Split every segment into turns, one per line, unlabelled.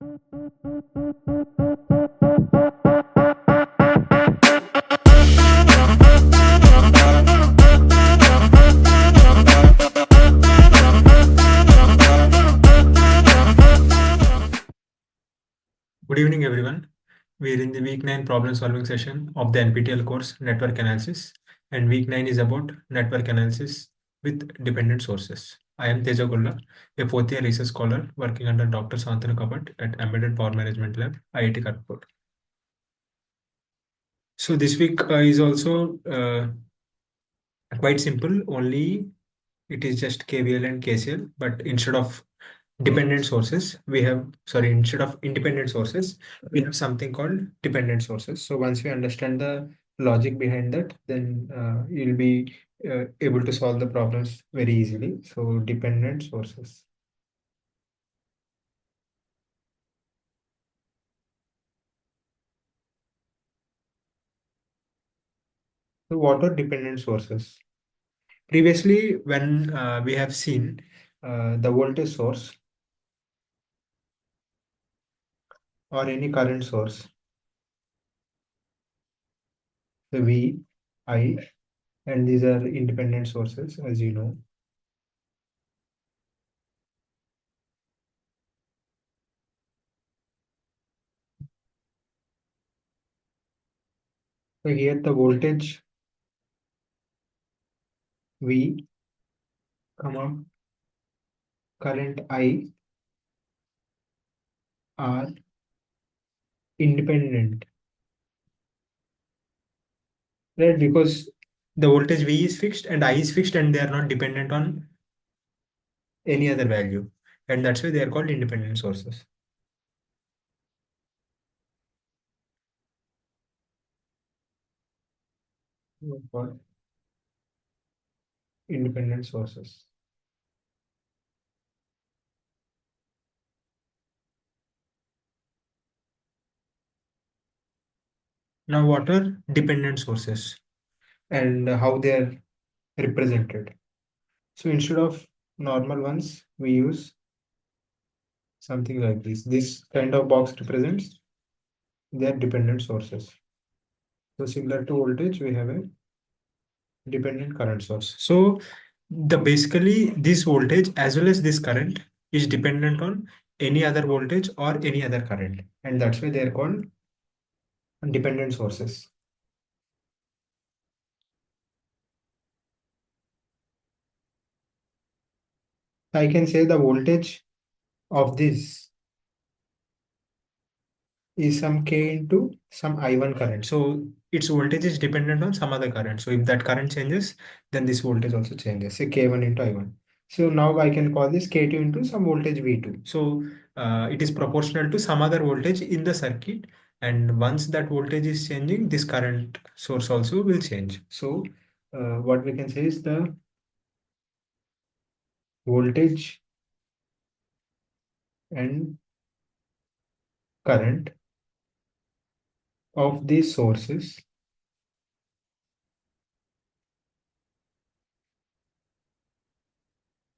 Good evening, everyone. We are in the week 9 problem solving session of the NPTEL course Network Analysis, and week 9 is about network analysis with dependent sources. I am Teja Golla, a fourth year research scholar working under Dr. Santanu Kapat at Embedded Power Management Lab, IIT Kharagpur. So this week is also quite simple, only it is just KVL and KCL, but instead of dependent sources we have, sorry, instead of independent sources we have something called dependent sources. So once we understand the logic behind that, then you'll be able to solve the problems very easily. So dependent sources. So what are dependent sources? Previously, when we have seen the voltage source or any current source, the V, I, and these are independent sources, as you know. So here the voltage V, comma, current I are independent, right? Because the voltage V is fixed and I is fixed and they are not dependent on any other value. And that's why they are called independent sources. Called independent sources. Now, what are dependent sources and how they are represented? So instead of normal ones, we use something like this. This kind of box represents their dependent sources. So similar to voltage, we have a dependent current source. So the basically this voltage as well as this current is dependent on any other voltage or any other current, and that's why they are called dependent sources. I can say the voltage of this is some K into some I1 current. So its voltage is dependent on some other current. So if that current changes, then this voltage also changes, say K1 into I1. So now I can call this K2 into some voltage V2. So it is proportional to some other voltage in the circuit. And once that voltage is changing, this current source also will change. So what we can say is the voltage and current of these sources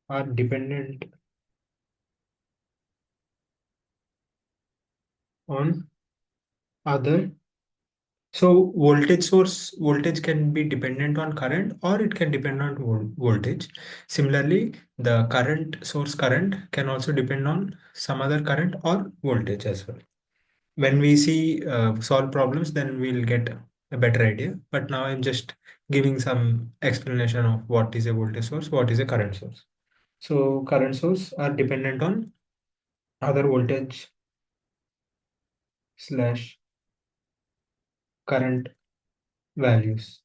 are dependent on other. So voltage can be dependent on current or it can depend on voltage. Similarly, the current source current can also depend on some other current or voltage as well. When we see solve problems, then we'll get a better idea. But now I'm just giving some explanation of what is a voltage source, what is a current source. So current source are dependent on other voltage slash current values.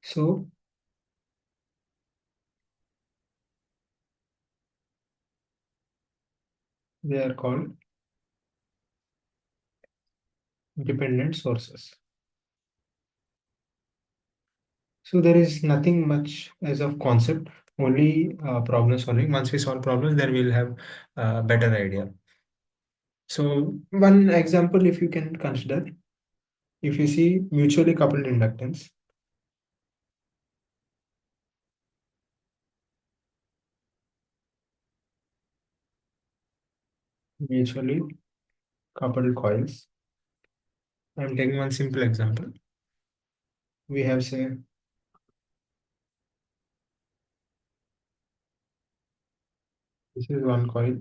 So they are called dependent sources. So there is nothing much as of concept, only problem solving. Once we solve problems, then we'll have a better idea. So one example, if you can consider, if you see mutually coupled inductance, mutually coupled coils. I'm taking one simple example. We have say this is one coil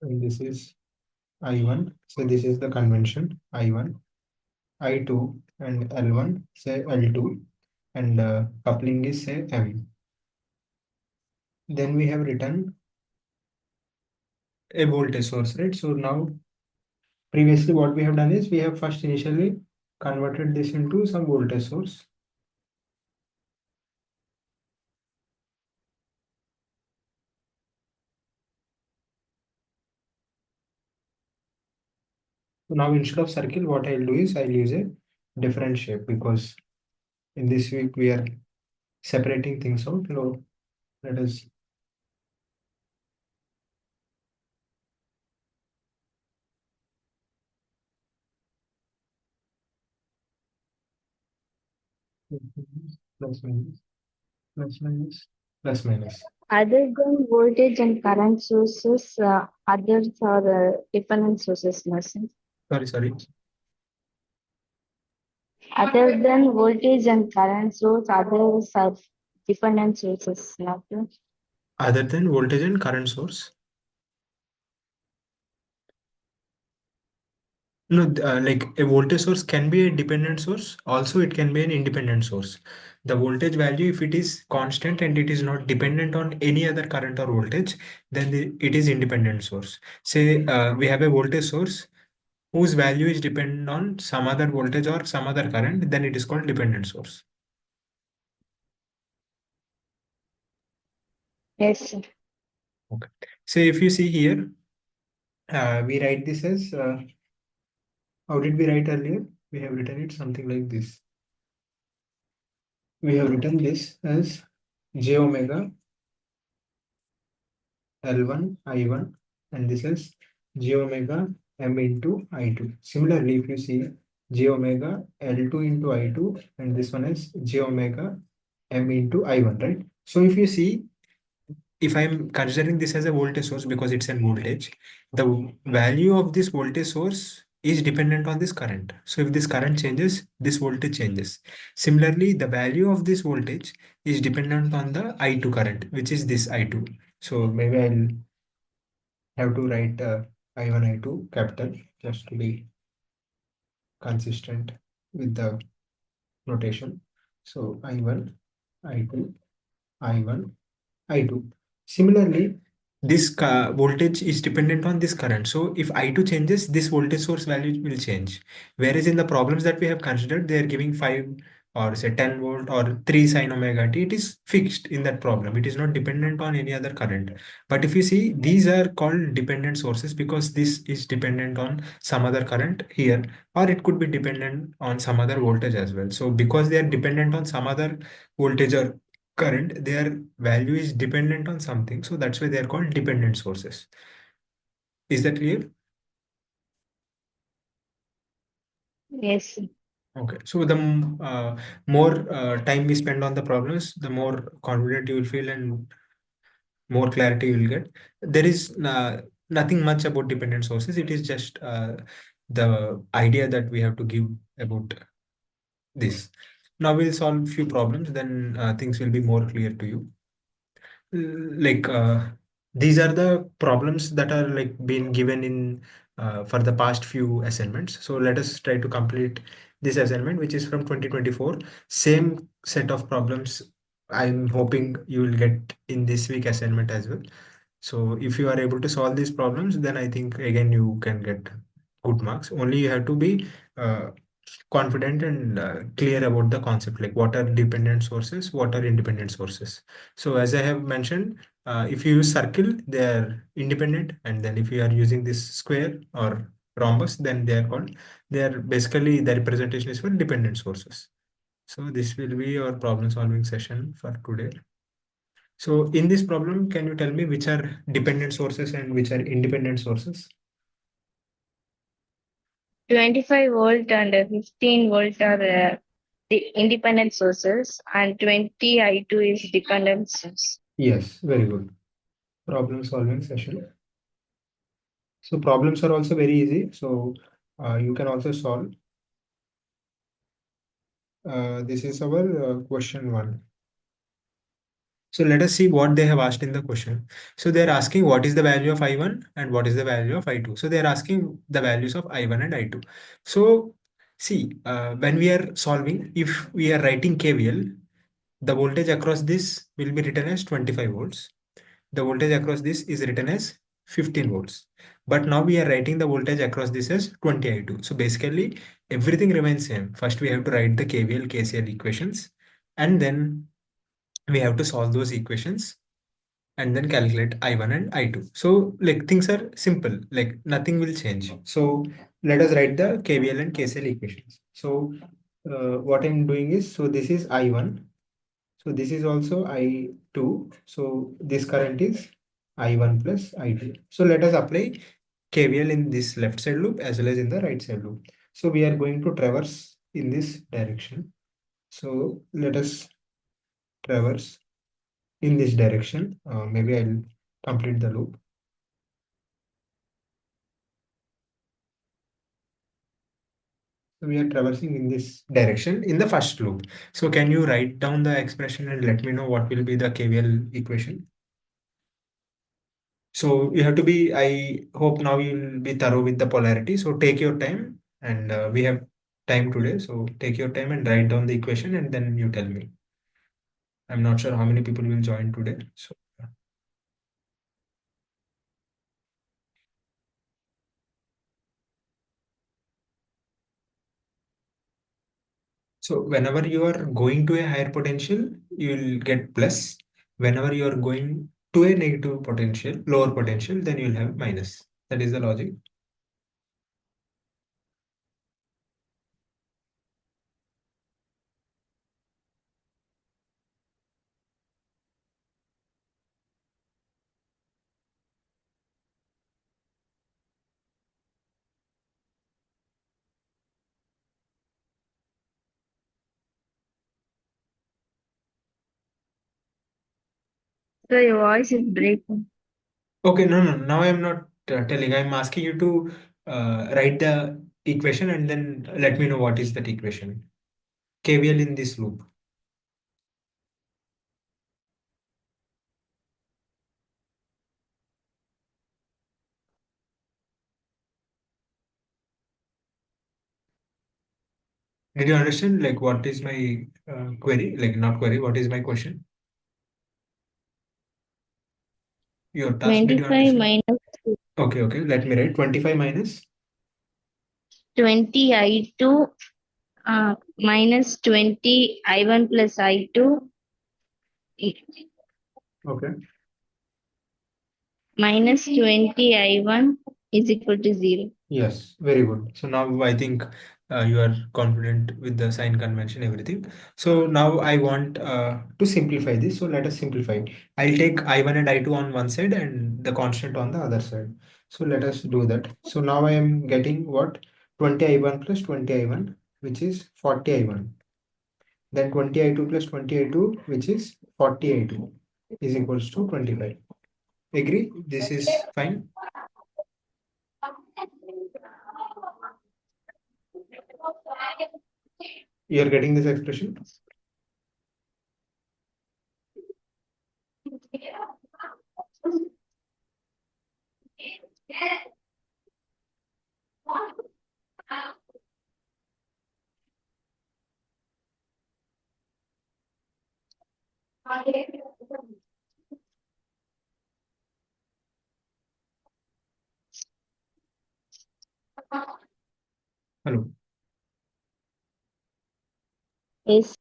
and this is I1. So this is the convention I1, I2 and L1, say L2 and coupling is say M. Then we have written a voltage source, right? So now previously what we have done is we have first initially converted this into some voltage source. So now instead of circle, what I'll do is I'll use a different shape because in this week we are separating things out. So let us plus minus, plus minus, plus minus.
Other than voltage and current sources, others are dependent sources, Nelson.
Sorry.
Other than voltage and current source, others are dependent sources, Nelson.
Other than voltage and current source. No, like a voltage source can be a dependent source. Also, it can be an independent source. The voltage value, if it is constant and it is not dependent on any other current or voltage, then it is independent source. Say we have a voltage source whose value is dependent on some other voltage or some other current, then it is called dependent source.
Yes, sir.
Okay. So if you see here, we write this as how did we write earlier? We have written it something like this. We have written this as j omega L1 I1 and this is j omega m into I2. Similarly, if you see j omega L2 into I2 and this one is j omega m into I1, right? So if you see, if I'm considering this as a voltage source because it's a voltage, the value of this voltage source is dependent on this current. So if this current changes, this voltage changes. Similarly, the value of this voltage is dependent on the I2 current, which is this I2. So maybe I'll have to write I1, I2 capital just to be consistent with the notation. So I1, I2, I1, I2. Similarly, this voltage is dependent on this current. So if I2 changes, this voltage source value will change. Whereas in the problems that we have considered, they are giving 5 or say 10 volt or 3 sin omega t. It is fixed in that problem. It is not dependent on any other current. But if you see, these are called dependent sources because this is dependent on some other current here, or it could be dependent on some other voltage as well. So because they are dependent on some other voltage or current, their value is dependent on something. So that's why they are called dependent sources. Is that clear?
Yes, sir.
Okay. So the more time we spend on the problems, the more confident you will feel and more clarity you will get. There is nothing much about dependent sources. It is just the idea that we have to give about this. Now we'll solve few problems, then things will be more clear to you. Like these are the problems that are like being given in for the past few assignments. So let us try to complete this assignment, which is from 2024. Same set of problems I'm hoping you will get in this week assignment as well. So if you are able to solve these problems, then I think again you can get good marks. Only you have to be confident and clear about the concept, like what are dependent sources, what are independent sources. So as I have mentioned, if you use circle, they are independent, and then if you are using this square or rhombus, then they are basically the representation is for dependent sources. So this will be our problem solving session for today. So in this problem, can you tell me which are dependent sources and which are independent sources?
25 volt and 15 volt are the independent sources and 20 I2 is dependent source.
Yes, very good. Problem solving session. So problems are also very easy. So you can also solve. This is our question one. So let us see what they have asked in the question. So they are asking what is the value of I1 and what is the value of I2. So they are asking the values of I1 and I2. So see, when we are solving, if we are writing KVL, the voltage across this will be written as 25 volts. The voltage across this is written as 15 volts. But now we are writing the voltage across this as 20 I2. So basically everything remains same. First we have to write the KVL, KCL equations, and then we have to solve those equations and then calculate I1 and I2. So like things are simple, like nothing will change. So let us write the KVL and KCL equations. So what I'm doing is, so this is I1. So this is also I2. So this current is I1 plus I2. So let us apply KVL in this left side loop as well as in the right side loop. So we are going to traverse in this direction. So let us traverse in this direction. Maybe I'll complete the loop. So we are traversing in this direction in the first loop. So can you write down the expression and let me know what will be the KVL equation? So you have to be, I hope now you'll be thorough with the polarity. So take your time and we have time today. So take your time and write down the equation and then you tell me. I'm not sure how many people will join today. So whenever you are going to a higher potential, you will get plus. Whenever you are going to a negative potential, lower potential, then you'll have minus. That is the logic.
So your voice is breaking.
Okay, no, no. Now I'm not telling. I'm asking you to write the equation and then let me know what is that equation. KVL in this loop. Did you understand? Like, what is my query? Like, not query. What is my question? Your task. Did you
25
understand?
minus
Okay, okay. Let me write 25 minus.
20 I2 minus 20 I1 plus I2
Okay.
minus 20 I1 is equal to 0.
Yes, very good. So now I think you are confident with the sign convention, everything. So now I want to simplify this. So let us simplify. I'll take I1 and I2 on one side and the constant on the other side. So let us do that. So now I am getting what? 20 I1 plus 20 I1, which is 40 I1. Then 20 I2 plus 20 I2, which is 40 I2, is equals to 25. Agree? This is fine. You are getting this expression? Hello.
Yes.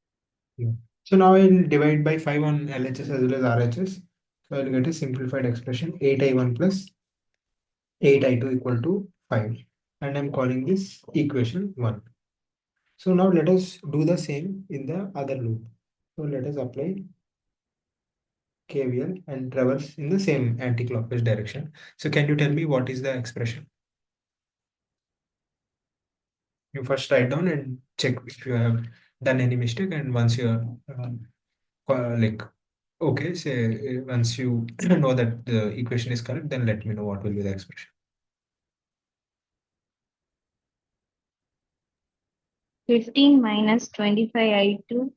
Yeah. So now I'll divide by 5 on LHS as well as RHS. So I'll get a simplified expression 8I1 plus 8I2 equal to 5. And I'm calling this equation 1. So now let us do the same in the other loop. So let us apply KVL and traverse in the same anti-clockwise direction. So can you tell me what is the expression? You first write down and check if you have done any mistake, and once you're like okay, say once you know that the equation is correct, then let me know what will be the expression.
15 minus 25 I2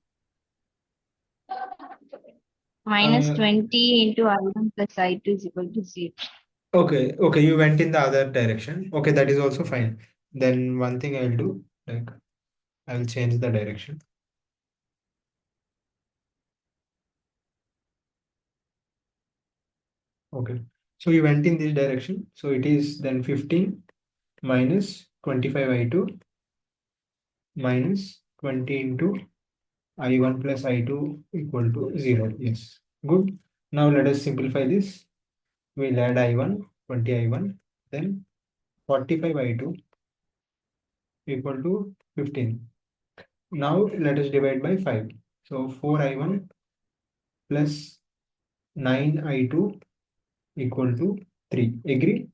minus
Uh,
20 into I1 plus I2 is equal to 0.
okay, okay, you went in the other direction. Okay, that is also fine. Then one thing I'll do, like I'll change the direction. Okay, so you went in this direction. So it is then 15 minus 25 I2 minus 20 into I1 plus I2 equal to 0. Yes, good. Now let us simplify this. We'll add I1, 20 I1, then 45 I2 equal to 15. Now let us divide by 5. So 4 I1 plus 9 I2 equal to 3. Agree?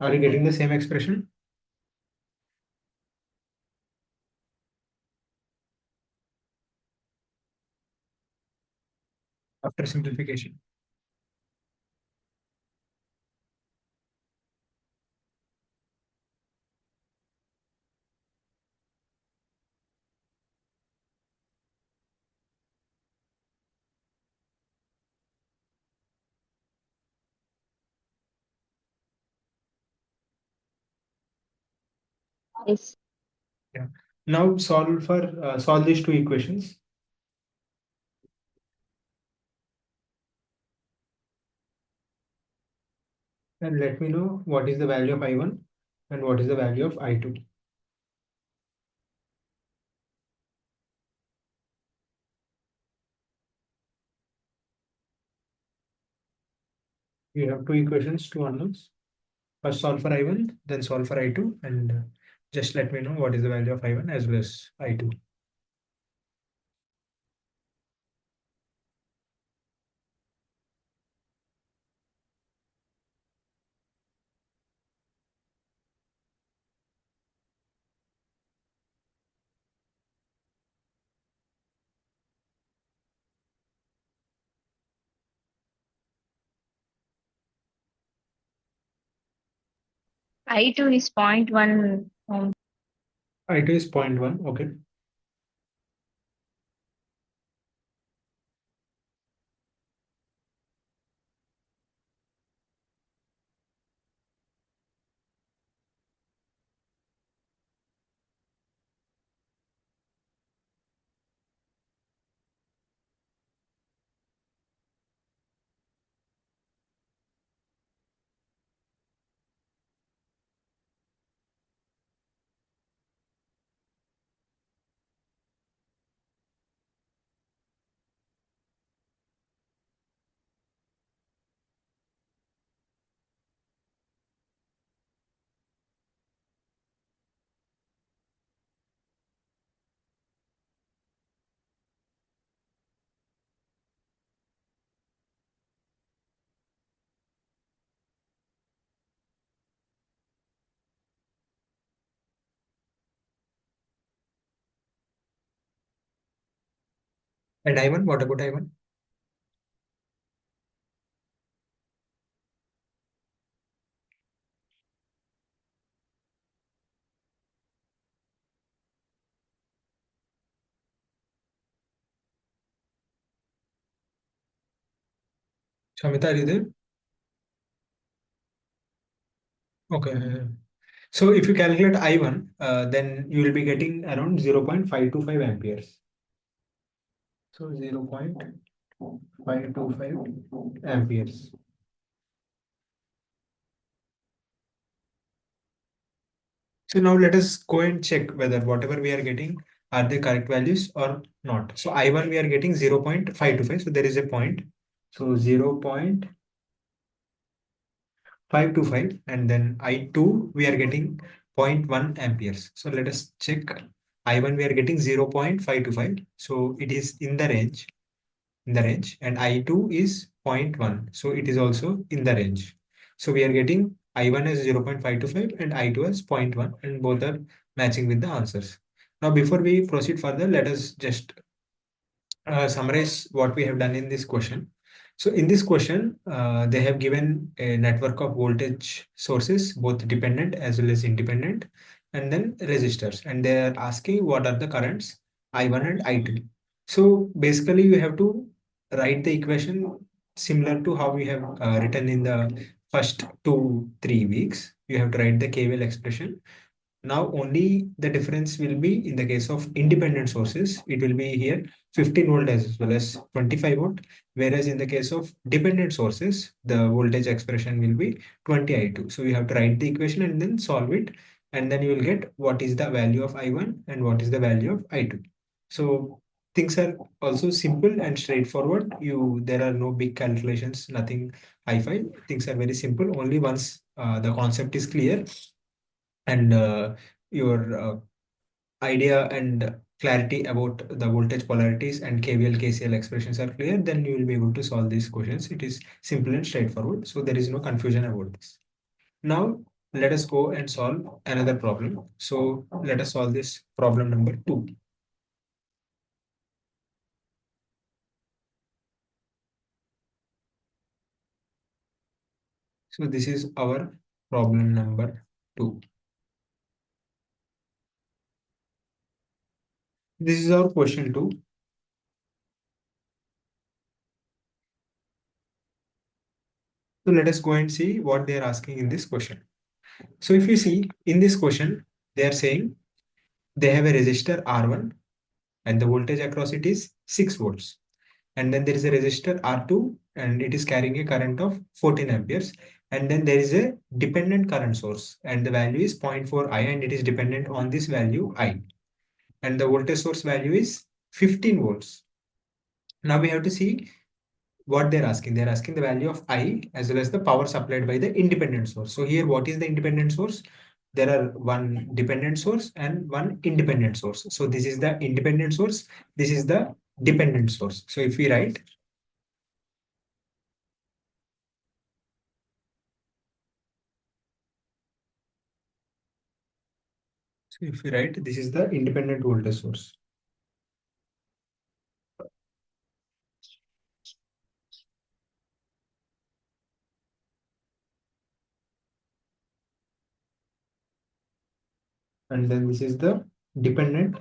Are you getting the same expression after simplification?
Yes.
Yeah. Now solve these two equations and let me know what is the value of I1 and what is the value of I2. You have two equations, two unknowns. First solve for I1, then solve for I2, and just let me know what is the value of I1 as well as I2.
I2 is 0.1 ohm.
I2 is 0.1. Okay. And I1, what about I1? Shamita, are you there? Okay. So if you calculate I1, then you will be getting around 0.525 amperes. So 0.525 amperes. So now let us go and check whether whatever we are getting are the correct values or not. So I1 we are getting 0.525. So there is a point. So 0.525, and then I2 we are getting zero point 0.1 amperes. So let us check. I1 we are getting 0.525. So it is in the range, and I2 is zero point 0.1. So it is also in the range. So we are getting I1 as 0.525 and I2 as zero point 0.1, and both are matching with the answers. Now, before we proceed further, let us just summarize what we have done in this question. So in this question, they have given a network of voltage sources, both dependent as well as independent, and then resistors. And they are asking what are the currents I1 and I2. So basically, you have to write the equation similar to how we have written in the first 2-3 weeks. You have to write the KVL expression. Now only the difference will be in the case of independent sources, it will be here 15 volt as well as 25 volt. Whereas in the case of dependent sources, the voltage expression will be 20I2. So you have to write the equation and then solve it. And then you will get what is the value of I1 and what is the value of I2. So things are also simple and straightforward. There are no big calculations, nothing hi-fi. Things are very simple. Only once the concept is clear and your idea and clarity about the voltage polarities and KVL, KCL expressions are clear, then you will be able to solve these questions. It is simple and straightforward. So there is no confusion about this. Now let us go and solve another problem. So let us solve this problem number 2. So this is our problem number 2. This is our question 2. So let us go and see what they are asking in this question. So if you see in this question, they are saying they have a resistor R1 and the voltage across it is 6 volts. And then there is a resistor R2 and it is carrying a current of 14 amperes. And then there is a dependent current source and the value is 0.4 I and it is dependent on this value I. And the voltage source value is 15 volts. Now we have to see what they're asking. They're asking the value of I as well as the power supplied by the independent source. So here, what is the independent source? There are one dependent source and one independent source. So this is the independent source. This is the dependent source. So if we write, this is the independent voltage source. And then this is the dependent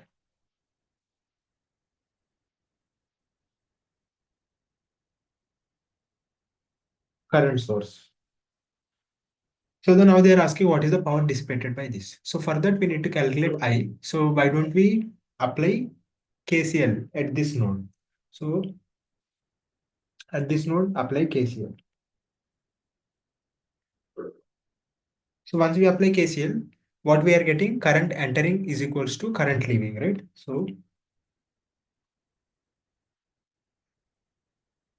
current source. So then now they are asking what is the power dissipated by this. So for that we need to calculate I. So why don't we apply KCL at this node? So at this node, apply KCL. So once we apply KCL, what we are getting, current entering is equals to current leaving, right? So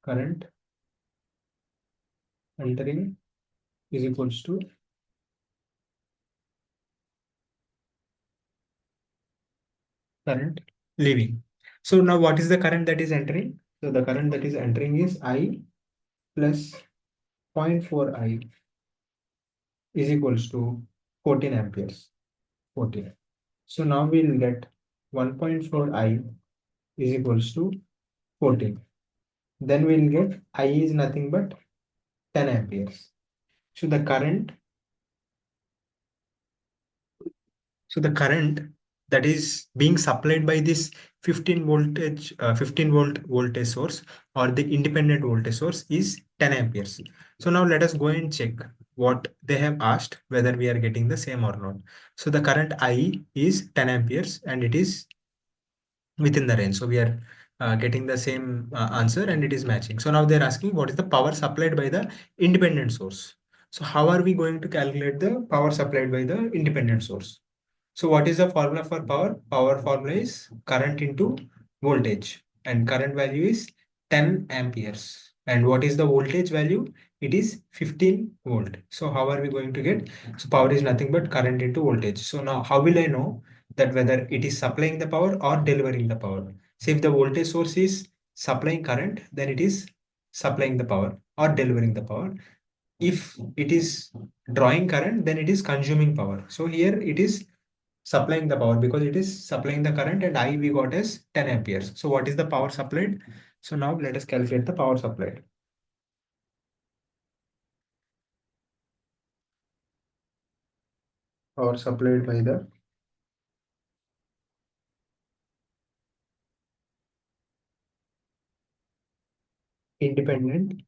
current entering is equals to current leaving. So now what is the current that is entering? So the current that is entering is I plus 0.4 I is equals to 14 amperes. 14. So now we'll get 1.4 I is equals to 14. Then we'll get I is nothing but 10 amperes. So the current that is being supplied by this 15 volt voltage source or the independent voltage source is 10 amperes. So now let us go and check what they have asked, whether we are getting the same or not. So the current I is 10 amperes and it is within the range. So we are getting the same answer and it is matching. So now they're asking what is the power supplied by the independent source. So how are we going to calculate the power supplied by the independent source? So what is the formula for power? Power formula is current into voltage and current value is 10 amperes. And what is the voltage value? It is 15 volt. So how are we going to get? So power is nothing but current into voltage. So now how will I know that whether it is supplying the power or delivering the power? So if the voltage source is supplying current, then it is supplying the power or delivering the power. If it is drawing current, then it is consuming power. So here it is supplying the power because it is supplying the current, and I we got as 10 amperes. So what is the power supplied? So now let us calculate the power supplied. Power supplied by the independent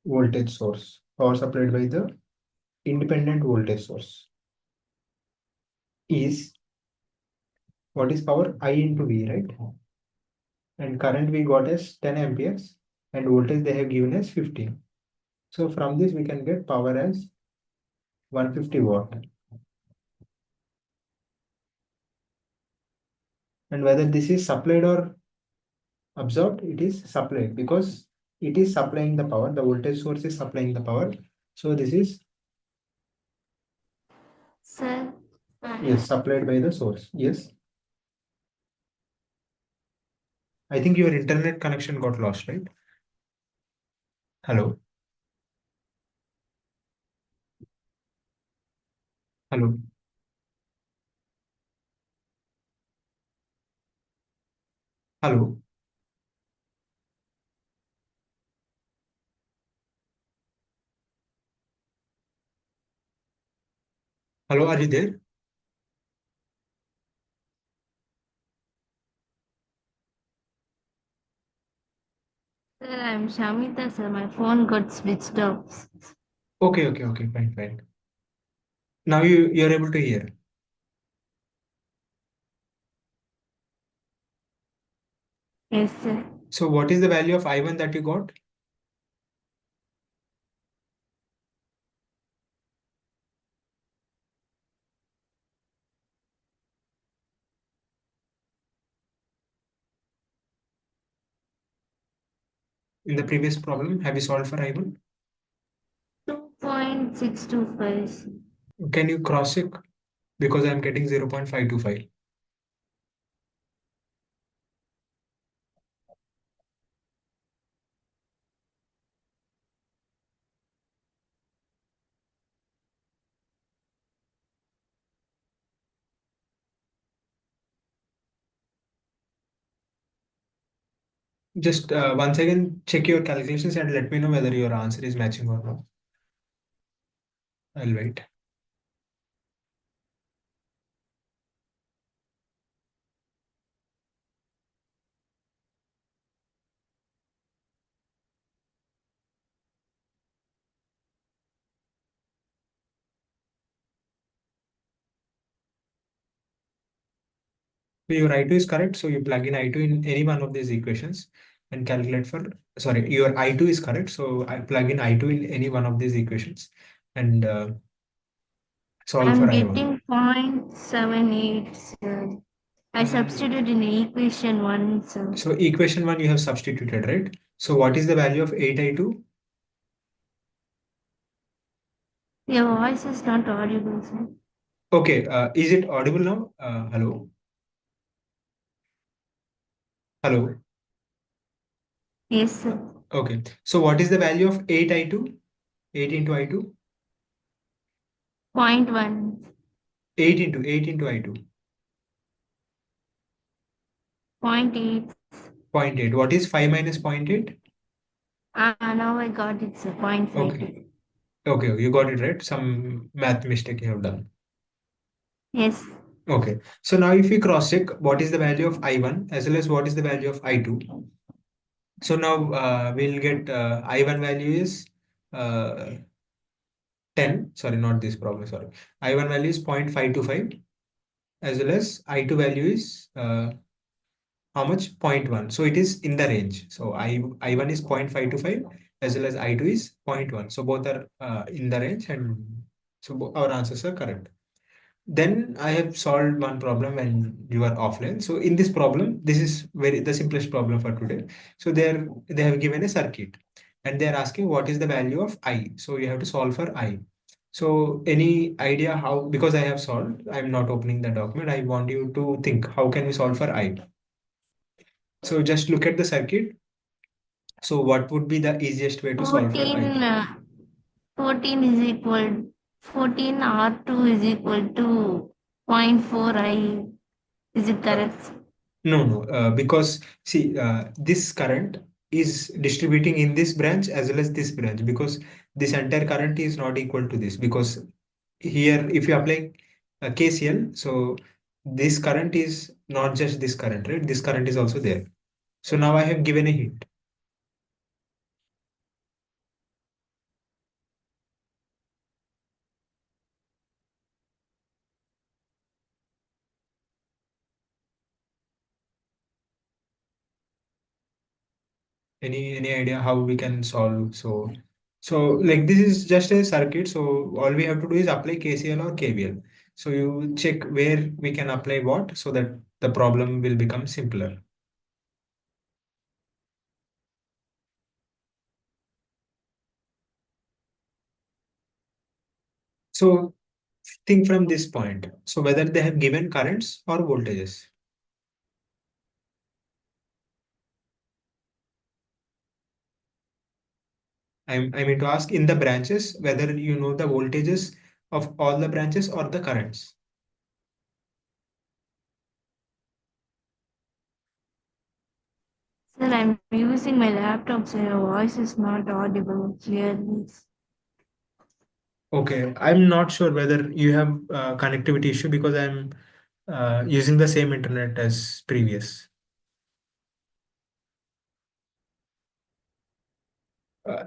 voltage source. Power supplied by the independent voltage source is, what is power? I into V, right? And current we got as 10 amperes and voltage they have given as 15. So from this we can get power as 150 watt. And whether this is supplied or absorbed, it is supplied because it is supplying the power. The voltage source is supplying the power. So this is,
Sir,
yes, supplied by the source. Yes. I think your internet connection got lost, right? Hello. Hello. Hello. Hello. Are you there?
sir, I'm Shamita, sir. My phone got switched off.
Okay. Okay. Okay. Fine. Fine. Now you're able to hear.
Yes, sir.
So what is the value of I1 that you got? In the previous problem, have you solved for I1?
2.625.
Can you cross check? Because I'm getting 0.525. Just once again, check your calculations and let me know whether your answer is matching or not. I'll wait. So your I2 is correct. So you plug in I2 in any one of these equations and calculate for, sorry, your I2 is correct. So I plug in I2 in any one of these equations and solve for
I'm
I1.
getting 0.78, sir. I substituted in equation 1, sir.
So equation 1 you have substituted, right? So what is the value of 8I2?
Your voice is not audible, sir.
Okay, is it audible now? Hello? Hello?
Yes, sir.
Okay, so what is the value of 8I2? 8 into I2?
0.1.
8 into I2.
0.8.
0.8. What is 5 minus 0.8?
Now I got it, sir. 0.52.
Okay. Okay, you got it right. Some math mistake you have done.
Yes.
Okay. So now if we cross check what is the value of I1 as well as what is the value of I2. So now we'll get I1 value is uh, 10. Sorry, not this problem. Sorry. I1 value is 0.525 as well as I2 value is how much? 0.1. So it is in the range. So I1 is 0.525 as well as I2 is 0.1. So both are in the range, and so our answers are correct. Then I have solved one problem when you are offline. So in this problem, this is very the simplest problem for today. So they have given a circuit and they are asking what is the value of I. So you have to solve for I. So any idea how, because I have solved, I'm not opening the document. I want you to think how can we solve for I. So just look at the circuit. So what would be the easiest way to solve for
14,
I?
14 is equal. 14 R2 is equal to zero point 0.4 I. Is it
Uh,
correct?
no, no, because see, this current is distributing in this branch as well as this branch, because this entire current is not equal to this, because here if you apply KCL, so this current is not just this current, right? This current is also there. So now I have given a hint. Any idea how we can solve? So like this is just a circuit, so all we have to do is apply KCL or KVL. So you check where we can apply what, so that the problem will become simpler. So think from this point, so whether they have given currents or voltages. I mean to ask in the branches whether you know the voltages of all the branches or the currents.
Sir, I'm using my laptop, so your voice is not audible clearly.
Okay, I'm not sure whether you have connectivity issue, because I'm using the same internet as previous.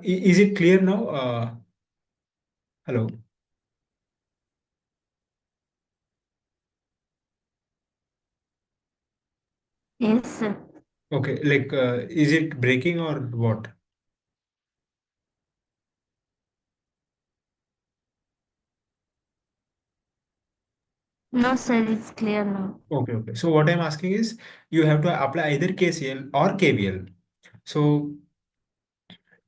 Is it clear now? Hello.
Yes, sir.
Okay, like is it breaking or what?
No, sir, it's clear now.
Okay, okay. So what I'm asking is, you have to apply either KCL or KVL. So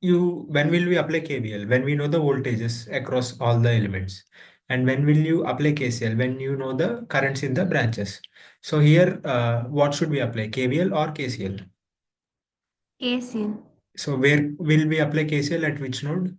when will we apply KVL? When we know the voltages across all the elements. And when will you apply KCL? When you know the currents in the branches. So here, what should we apply? KVL or KCL?
KCL.
So where will we apply KCL, at which node?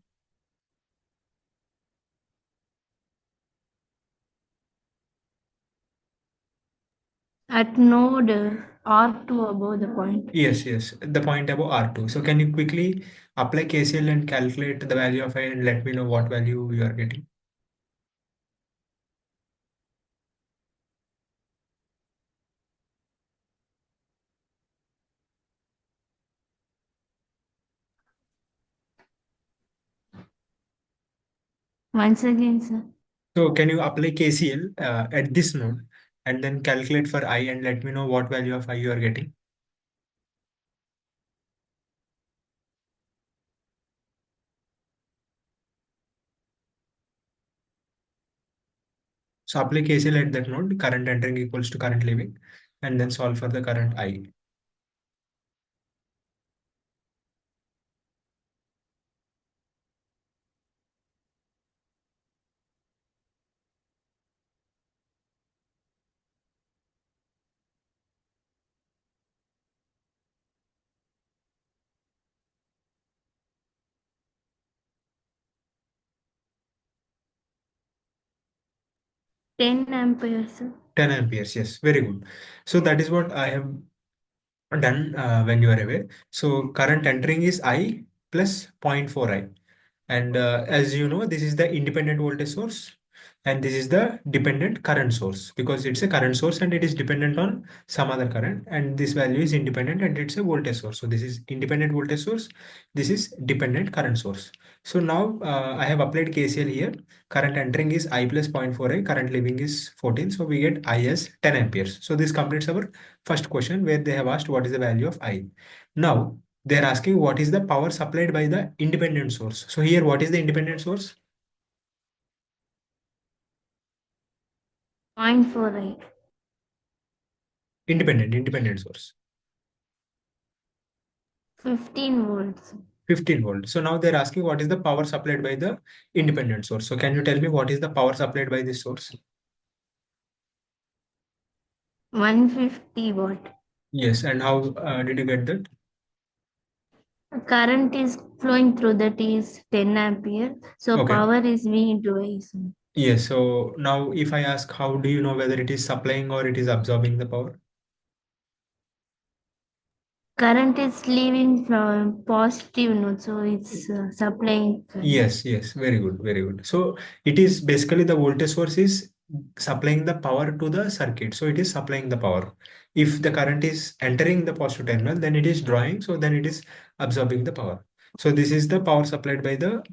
At node R2 above the point.
Yes, yes, the point above R2. So can you quickly apply KCL and calculate the value of I and let me know what value you are getting?
Once again, sir.
So can you apply KCL at this node and then calculate for I and let me know what value of I you are getting? So apply KCL at that node, current entering equals to current leaving, and then solve for the current I.
Ten amperes, sir.
10 amperes, yes, very good. So that is what I have done when you are away. So current entering is I plus zero point 0.4 I. And as you know, this is the independent voltage source and this is the dependent current source, because it's a current source and it is dependent on some other current, and this value is independent and it's a voltage source. So this is independent voltage source. This is dependent current source. So now I have applied KCL here. Current entering is I plus zero point 0.4 I, current leaving is 14. So we get I as 10 amperes. So this completes our first question where they have asked what is the value of I. Now they're asking what is the power supplied by the independent source. So here, what is the independent source?
0.4 I.
Independent source.
15 volts.
15 volt. So now they're asking what is the power supplied by the independent source. So can you tell me what is the power supplied by this source?
150 watt.
Yes, and how did you get that?
Current is flowing through that is 10 ampere. So
Okay.
power is V into I. Sir.
Yes. So now if I ask, how do you know whether it is supplying or it is absorbing the power?
Current is leaving from positive node, so it's supplying current.
Yes, yes, very good, very good. So it is basically the voltage source is supplying the power to the circuit. So it is supplying the power. If the current is entering the positive terminal, then it is drawing. So then it is absorbing the power. So this is the power supplied by the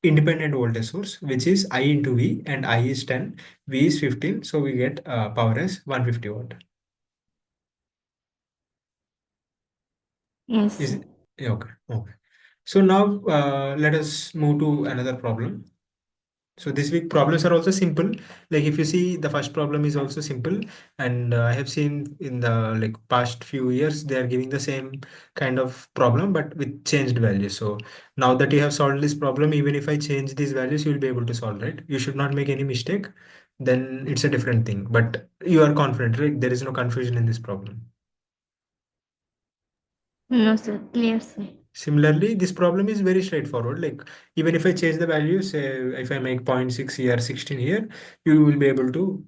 independent voltage source, which is I into V, and I is 10, V is 15. So we get power as 150 watt.
Yes.
Is it? Yeah, okay. Okay. So now let us move to another problem. So this week problems are also simple. Like if you see, the first problem is also simple, and I have seen in the like past few years they are giving the same kind of problem but with changed values. So now that you have solved this problem, even if I change these values, you will be able to solve, right? You should not make any mistake. Then it's a different thing. But you are confident, right? There is no confusion in this problem.
No, sir. Clear, sir.
Similarly, this problem is very straightforward. Like even if I change the values, say if I make zero point 0.6 here, 16 here, you will be able to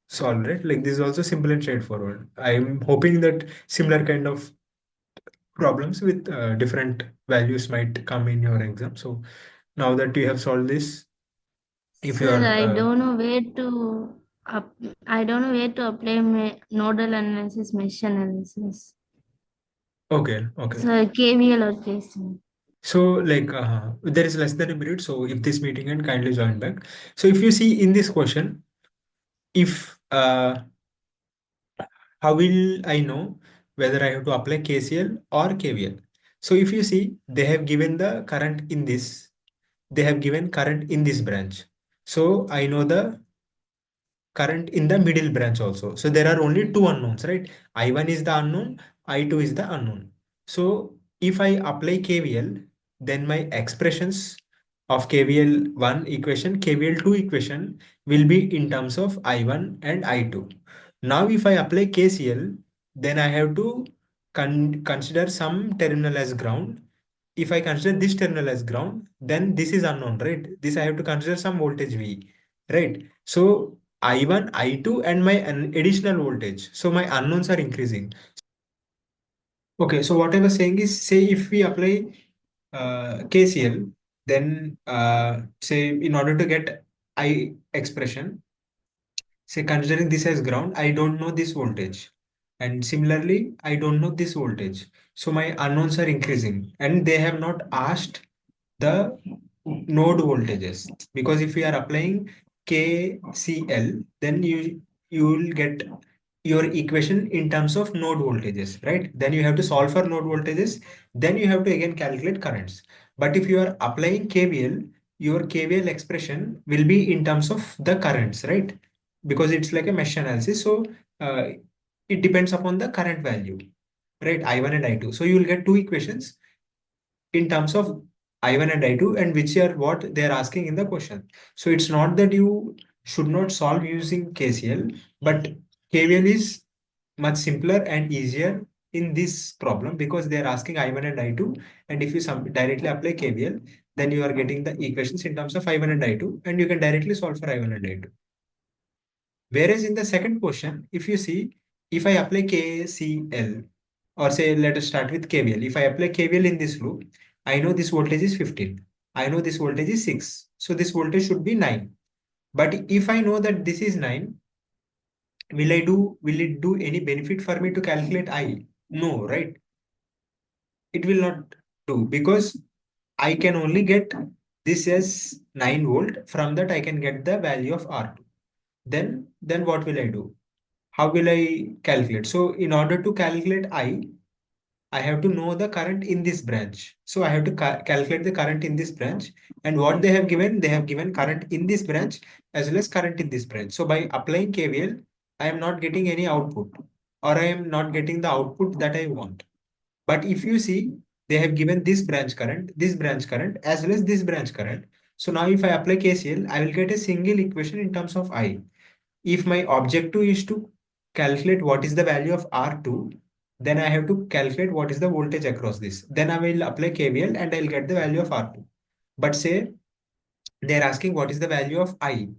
solve, right? Like this is also simple and straightforward. I'm hoping that similar kind of problems with different values might come in your exam. So now that you have solved this, if you
Sir,
are
I don't know where to apply my nodal analysis, mesh analysis.
okay, okay.
So KVL or KCL.
So like there is less than a minute. So if this meeting and kindly join back. So if you see in this question, if how will I know whether I have to apply KCL or KVL? So if you see, they have given the current in this, they have given current in this branch. So I know the current in the middle branch also. So there are only two unknowns, right? I1 is the unknown, I2 is the unknown. So if I apply KVL, then my expressions of KVL 1 equation, KVL 2 equation will be in terms of I1 and I2. Now if I apply KCL, then I have to consider some terminal as ground. If I consider this terminal as ground, then this is unknown, right? This I have to consider some voltage V, right? So I1, I2, and my additional voltage. So my unknowns are increasing. Okay, so what I was saying is, say if we apply KCL, then say in order to get I expression, say considering this as ground, I don't know this voltage. And similarly, I don't know this voltage. So my unknowns are increasing, and they have not asked the node voltages, because if we are applying KCL, then you will get your equation in terms of node voltages, right? Then you have to solve for node voltages, then you have to again calculate currents. But if you are applying KVL, your KVL expression will be in terms of the currents, right? Because it's like a mesh analysis. So uh, it depends upon the current value, right? I1 and I2. So you will get two equations in terms of I1 and I2, and which are what they are asking in the question. So it's not that you should not solve using KCL, but KVL is much simpler and easier in this problem because they are asking I1 and I2. And if you directly apply KVL, then you are getting the equations in terms of I1 and I2, and you can directly solve for I1 and I2. Whereas in the second question, if you see, if I apply KCL, or say let us start with KVL. If I apply KVL in this loop, I know this voltage is 15. I know this voltage is 6. So this voltage should be 9. But if I know that this is 9, will it do any benefit for me to calculate I? No, right? It will not do, because I can only get this as 9 volt. From that I can get the value of R2. Then what will I do? How will I calculate? So in order to calculate I have to know the current in this branch. So I have to calculate the current in this branch. And what they have given current in this branch as well as current in this branch. So by applying KVL, I am not getting any output, or I am not getting the output that I want. But if you see, they have given this branch current as well as this branch current. So now if I apply KCL, I will get a single equation in terms of I. If my objective is to calculate what is the value of R2, then I have to calculate what is the voltage across this. Then I will apply KVL and I'll get the value of R2. But say they're asking what is the value of I.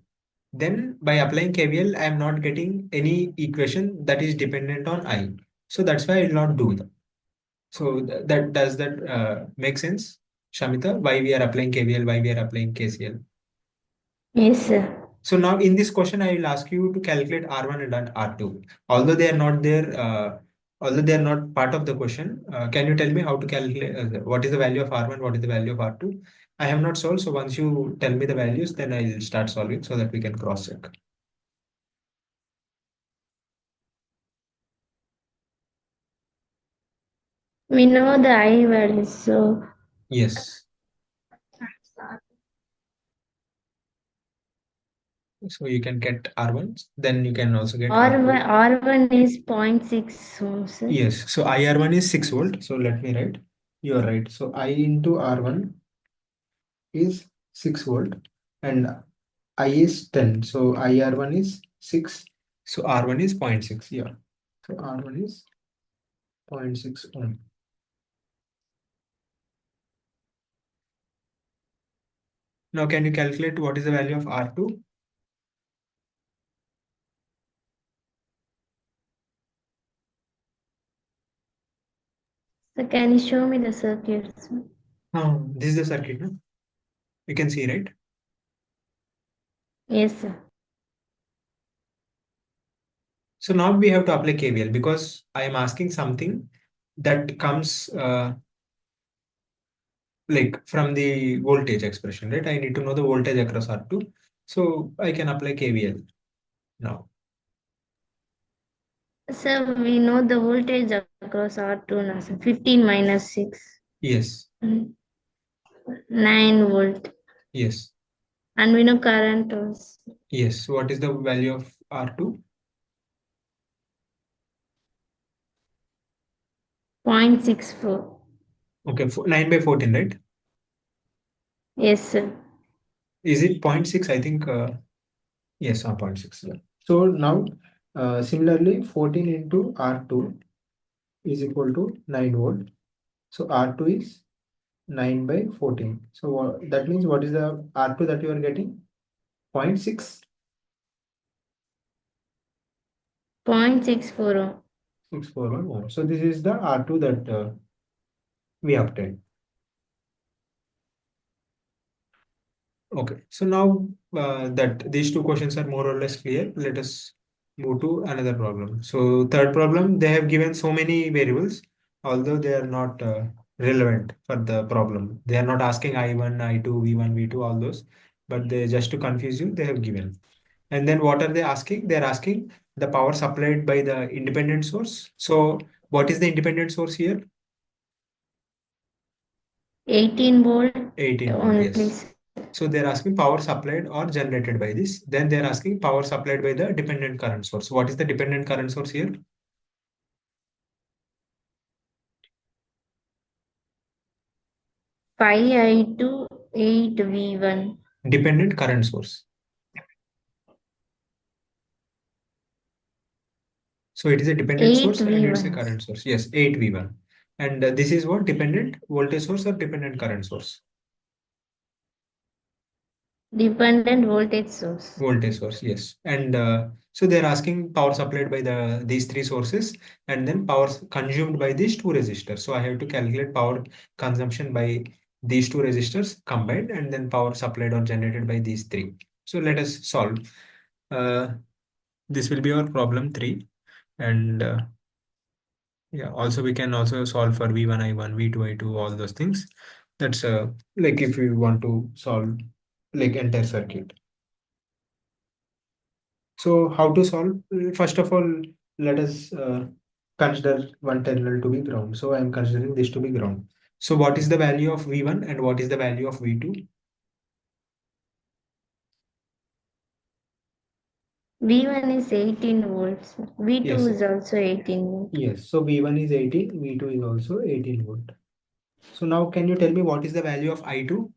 then by applying KVL, I am not getting any equation that is dependent on I. So that's why I will not do that. So that does that make sense, Shamita? Why we are applying KVL, why we are applying KCL?
Yes, sir.
So now in this question, I will ask you to calculate R1 and R2. Although they are not there, although they are not part of the question, can you tell me how to calculate what is the value of R1, what is the value of R2? I have not solved, so once you tell me the values, then I'll start solving so that we can cross check.
We know the I values, so
Yes. So you can get R1, then you can also get
R1,
R2.
R1 is 0.6 ohms, sir.
Yes. So IR1 is 6 volt. So let me write. You are right. So I into R1 is 6 volt and I is 10. So IR1 is 6. So R1 is 0.6. Yeah. So R1 is 0.6 ohm. Now can you calculate what is the value of R2?
So can you show me the circuits?
This is the circuit. No? You can see, right?
Yes, sir.
So now we have to apply KVL because I am asking something that comes like from the voltage expression, right? I need to know the voltage across R2. So I can apply KVL now.
Sir, we know the voltage across R2 now, sir. 15 minus 6.
Yes,
9 volt.
yes,
And we know current was
yes. What is the value of R2?
0.64.
Okay, 9 by 14, right?
Yes, sir.
Is it 0.6? I think, yes, 0.6. Yeah. So now, similarly, 14 into R2 is equal to 9 volt. So R2 is 9 by 14. So that means what is the R2 that you are getting? 0.6.
0.64 ohm.
641 ohm. So this is the R2 that we obtained. Okay, so now that these two questions are more or less clear, let us move to another problem. So third problem, they have given so many variables, although they are not relevant for the problem. They are not asking I1, I2, V1, V2, all those, but they just to confuse you, they have given. And then what are they asking? They are asking the power supplied by the independent source. So what is the independent source here?
18 volt
18 volt,
only,
yes.
please.
So they're asking power supplied or generated by this. Then they're asking power supplied by the dependent current source. What is the dependent current source here?
5I2, 8V1.
Dependent current source. So it is a dependent source and it's a
8V1.
current source. Yes, 8V1. And this is what dependent voltage source or dependent current source?
Dependent voltage source.
Voltage source, yes. And so they're asking power supplied by these three sources and then power consumed by these two resistors. So I have to calculate power consumption by these two resistors combined and then power supplied or generated by these three. So let us solve. Uh, this will be our problem 3. And yeah, also we can also solve for V1, I1, V2, I2, all those things. That's like if we want to solve like entire circuit. So how to solve? First of all, let us consider one terminal to be ground. So I am considering this to be ground. So what is the value of V1 and what is the value of V2?
V1 is 18 volts. V2
Yes,
is also 18 volt.
yes. So V1 is 18, V2 is also 18 volt. So now can you tell me what is the value of I2?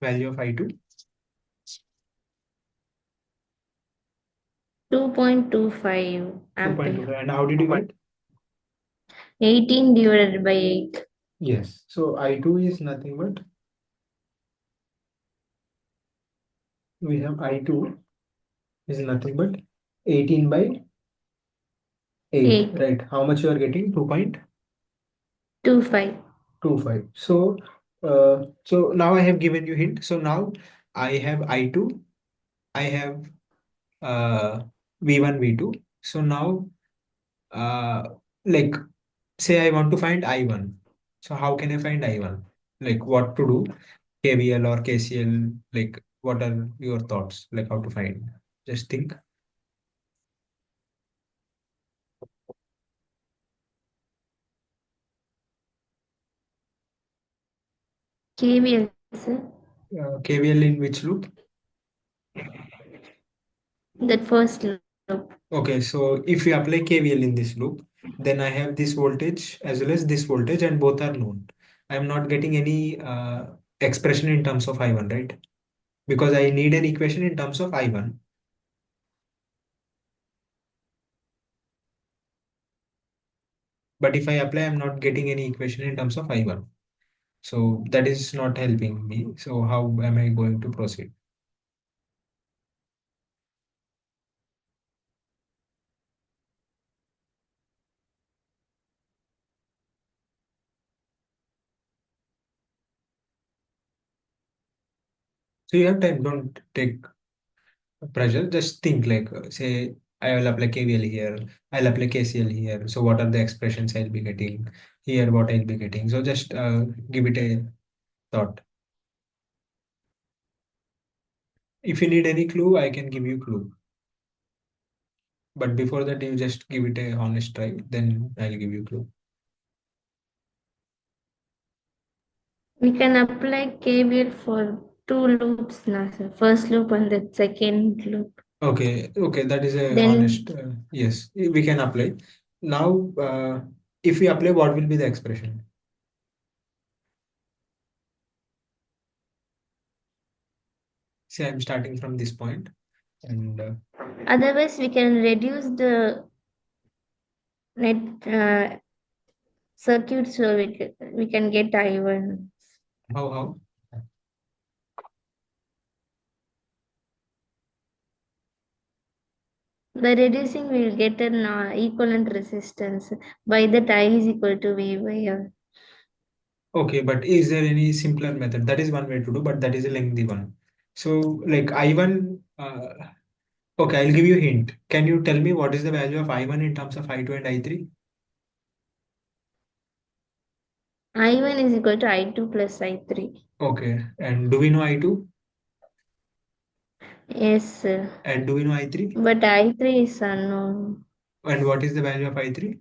Value of I2?
2.25
2.25.
ampere.
And how did you get?
18 divided by 8.
Yes. So I2 is nothing but we have I2 is nothing but 18 by 8,
8.
right? How much you are getting?
2.5.
2.25. So now I have given you hint. So now I have I2, I have V1, V2. So now uh, like say I want to find I1. So how can I find I1? Like what to do? KVL or KCL? Like what are your thoughts? Like how to find? Just think.
KVL, sir.
KVL in which loop?
That first loop.
Okay, so if we apply KVL in this loop, then I have this voltage as well as this voltage, and both are known. I am not getting any expression in terms of I1, right? Because I need an equation in terms of I1. But if I apply, I'm not getting any equation in terms of I1. So that is not helping me. So how am I going to proceed? So you have time, don't take pressure. Just think like, say, I will apply KVL here, I'll apply KCL here. So what are the expressions I'll be getting here? What I'll be getting? So just give it a thought. If you need any clue, I can give you clue. But before that, you just give it a honest try. Then I'll give you clue.
We can apply KVL for two loops now, sir. First loop and the second loop.
Okay, that is a
Then
honest. Yes, we can apply. Now, if we apply, what will be the expression? Say I'm starting from this point, and
otherwise we can reduce the net circuit so we can get I1.
how?
By reducing, we will get an equivalent resistance. By that, I is equal to V by R.
Okay, but is there any simpler method? That is one way to do, but that is a lengthy one. So, like I1, okay, I'll give you a hint. Can you tell me what is the value of I1 in terms of I2 and I3?
I1 is equal to I2 plus I3.
Okay, and do we know I2?
Yes, sir.
And do we know I3?
But I3 is unknown.
And what is the value of I3?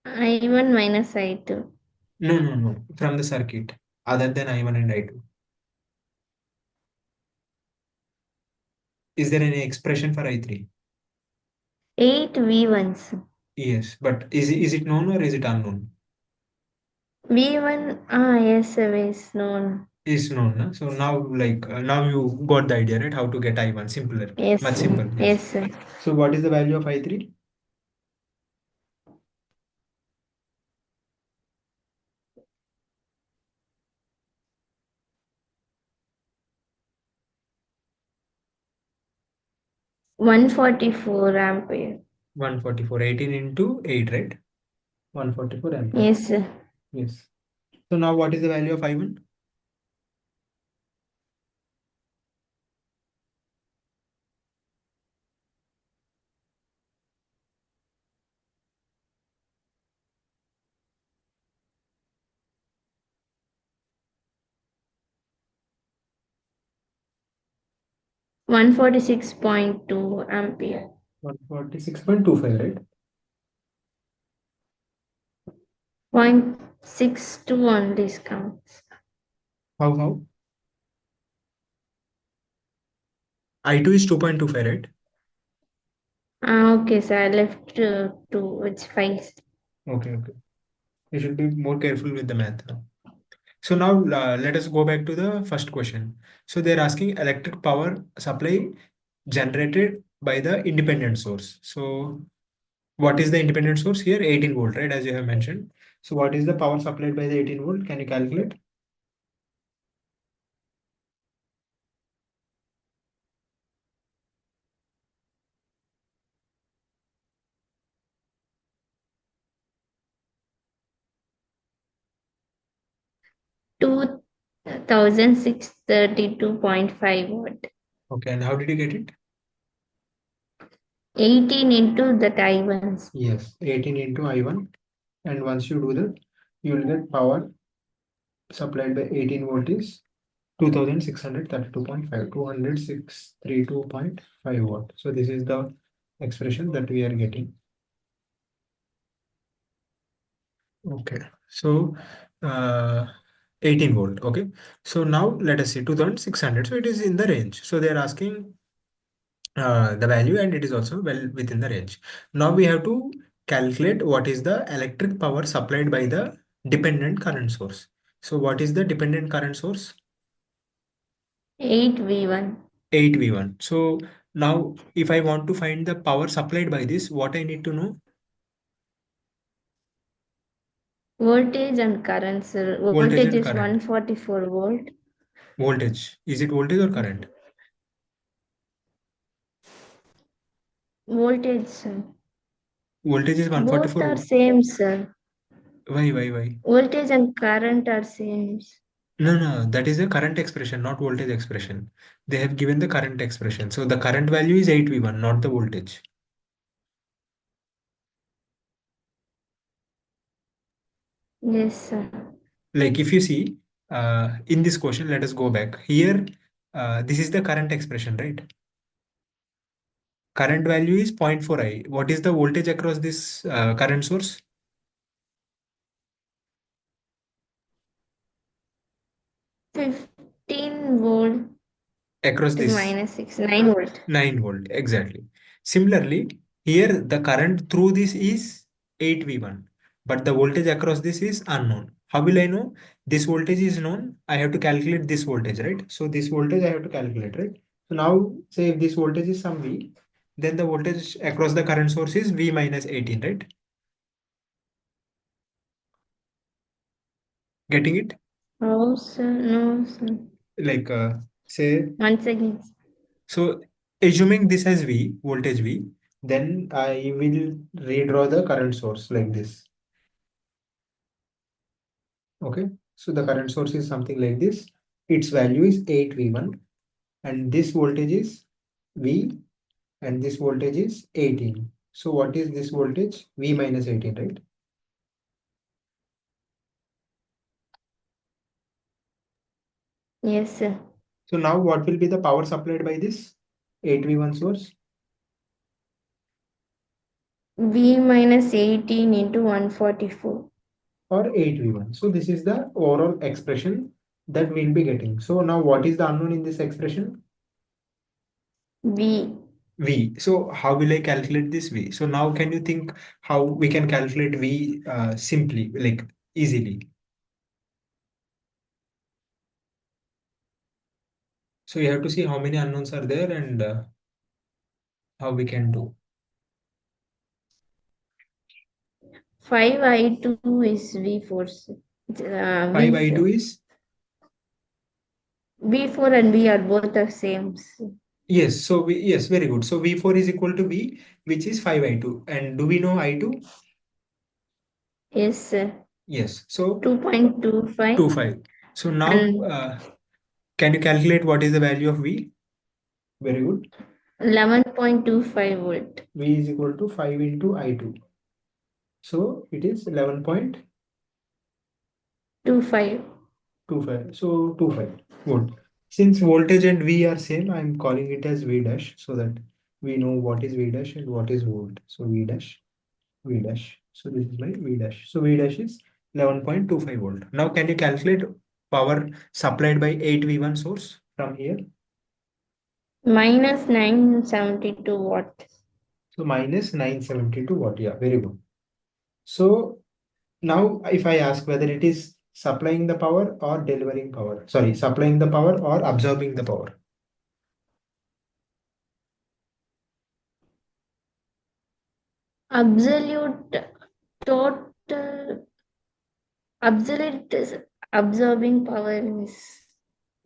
I1 minus I2.
No. From the circuit, other than I1 and I2. Is there any expression for I3?
8 V1s.
Yes, but is it known or is it unknown?
V1, yes, sir, is known.
Is known. Na? So now, like, now you got the idea, right? How to get I1 simpler,
Yes,
much
sir.
simple. Yes.
Yes, sir.
So what is the value of I3?
144 ampere.
144, 18 into 8, right? 144 ampere.
Yes, sir.
Yes. So now what is the value of I1?
146.2 ampere.
146.25, right?
0.62 on discounts.
How? I2 is 2.25, right?
Okay, so I left 2, it's 5.
Okay. You should be more careful with the math. So now let us go back to the first question. So they're asking electric power supply generated by the independent source. So what is the independent source here? 18 volt, right? As you have mentioned. So what is the power supplied by the 18 volt? Can you calculate?
2632.5 watt.
Okay, and how did you get it?
18 into the I1s.
Yes, 18 into I1. And once you do that, you will get power supplied by 18 volt is 2632.5, 2632.5 watt. So this is the expression that we are getting. Okay, so uh, 18 volt. Okay, so now let us see 2600. So it is in the range. So they are asking the value, and it is also well within the range. Now we have to calculate what is the electric power supplied by the dependent current source. So what is the dependent current source?
8V1.
8V1. So now if I want to find the power supplied by this, what I need to know?
Voltage and current, sir.
Voltage
Voltage
and
is
current.
144 volt.
Voltage. Is it voltage or current?
Voltage, sir.
Voltage is
Both
144
are
volt.
same, sir.
Why?
Voltage and current are same.
No, that is a current expression, not voltage expression. They have given the current expression. So the current value is 8V1, not the voltage.
Yes, sir.
Like if you see in this question, let us go back. Here, this is the current expression, right? Current value is 0.4I. What is the voltage across this current source?
15 volt
Across
is
this
minus 6, 9 volt.
9 volt, exactly. Similarly, here the current through this is 8V1, but the voltage across this is unknown. How will I know? This voltage is known. I have to calculate this voltage, right? So this voltage I have to calculate, right? So now say if this voltage is some V, then the voltage across the current source is V minus 18, right? Getting it?
Oh, sir. No, sir.
Like say,
Once again.
so assuming this as V, voltage V, then I will redraw the current source like this. Okay, so the current source is something like this. Its value is 8V1, and this voltage is V, and this voltage is 18. So what is this voltage? V minus 18, right?
Yes, sir.
So now what will be the power supplied by this 8V1 source?
V minus 18 into 144.
Or 8V1. So this is the overall expression that we'll be getting. So now what is the unknown in this expression?
V.
V. So how will I calculate this V? So now can you think how we can calculate V simply, like easily? So you have to see how many unknowns are there and how we can do.
5I2 is V4. Sir.
5I2 is,
V4 and V are both the same. Sir.
yes, so yes, very good. So V4 is equal to V, which is 5I2. And do we know I2?
Yes, sir.
Yes, so
2.25
25. So now
and
can you calculate what is the value of V? Very good.
11.25 volt.
V is equal to 5 into I2. So it is 11.25.
25.
So 25 volt. Since voltage and V are same, I'm calling it as V dash so that we know what is V dash and what is volt. So V dash. V dash. So this is my V dash. So V dash is 11.25 volt. Now can you calculate power supplied by 8V1 source from here?
Minus 972 watt.
So minus 972 watt. Yeah, very good. So now if I ask whether it is supplying the power or delivering power? Sorry, supplying the power or absorbing the power?
Absolute total absolute is absorbing power is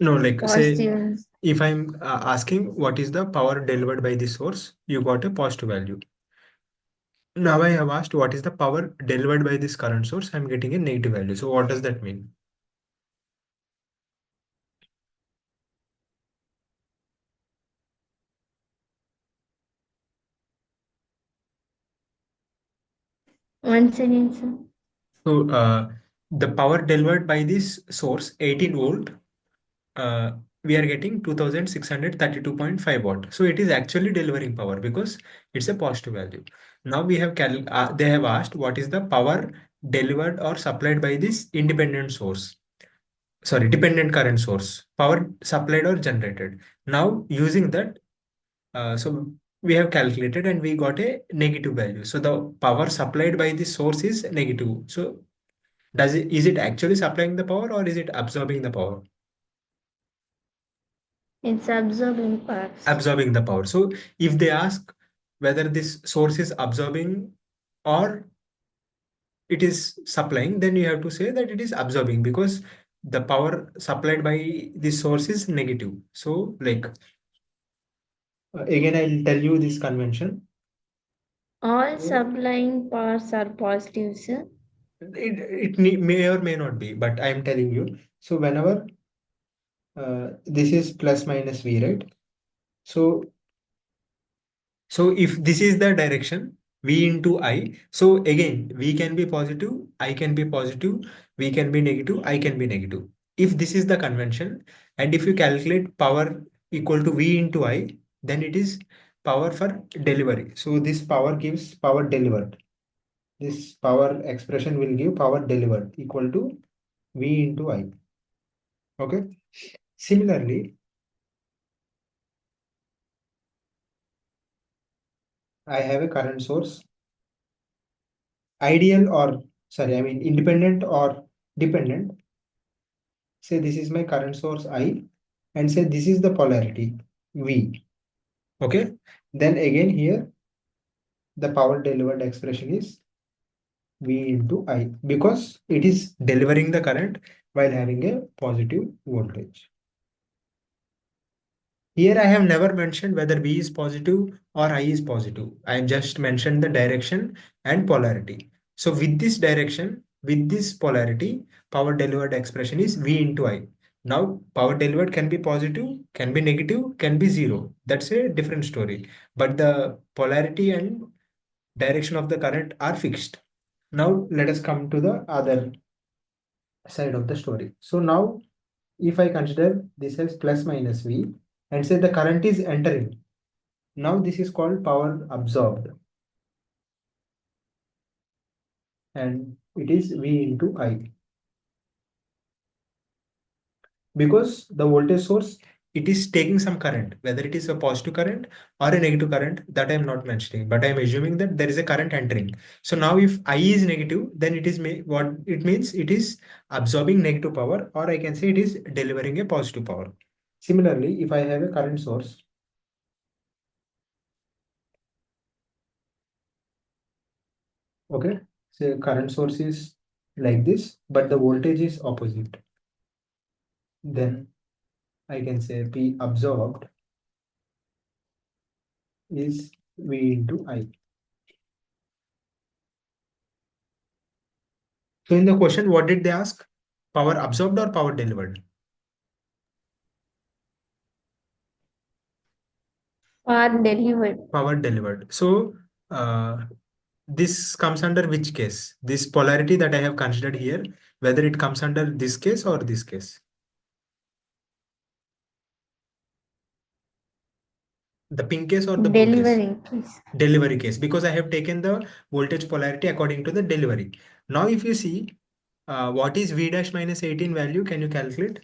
No, like say
positive.
if I'm asking what is the power delivered by the source, you got a positive value. Now I have asked what is the power delivered by this current source, I'm getting a negative value. So what does that mean?
Once again, sir.
So the power delivered by this source, 18 volt, uh, we are getting 2632.5 watt. So it is actually delivering power because it's a positive value. Now we have they have asked what is the power delivered or supplied by this independent source. Sorry, dependent current source. Power supplied or generated. Now using that, so we have calculated and we got a negative value. So the power supplied by this source is negative. So is it actually supplying the power or is it absorbing the power?
It's absorbing parts.
Absorbing the power. So if they ask whether this source is absorbing or it is supplying, then you have to say that it is absorbing because the power supplied by this source is negative. So like again, I'll tell you this convention.
All
So
supplying parts are positive, sir.
may or may not be, but I'm telling you. So whenever this is plus minus V, right? So if this is the direction, V into I, so again, V can be positive, I can be positive, V can be negative, I can be negative. If this is the convention, and if you calculate power equal to V into I, then it is power for delivery. So this power gives power delivered. This power expression will give power delivered equal to V into I. Okay. Similarly, I have a current source, ideal or sorry, I mean independent or dependent. Say this is my current source I and say this is the polarity V. Okay. Then again here the power delivered expression is V into I because it is delivering the current while having a positive voltage. Here I have never mentioned whether V is positive or I is positive. I just mentioned the direction and polarity. So with this direction, with this polarity, power delivered expression is V into I. Now power delivered can be positive, can be negative, can be zero. That's a different story. But the polarity and direction of the current are fixed. Now let us come to the other side of the story. So now if I consider this as plus minus V and say the current is entering, now this is called power absorbed and it is V into I because the voltage source, it is taking some current, whether it is a positive current or a negative current, that I am not mentioning, but I am assuming that there is a current entering. So now if I is negative, then it is what it means, it is absorbing negative power, or I can say it is delivering a positive power. Similarly, if I have a current source, okay, so current source is like this, but the voltage is opposite, then I can say P absorbed is V into I. So in the question, what did they ask? Power absorbed or power delivered?
Are delivered.
Power delivered. So this comes under which case? This polarity that I have considered here, whether it comes under this case or this case. The pink case or the blue case?
Delivering, please.
Delivery case, because I have taken the voltage polarity according to the delivery. Now if you see, what is V dash minus 18 value? Can you calculate?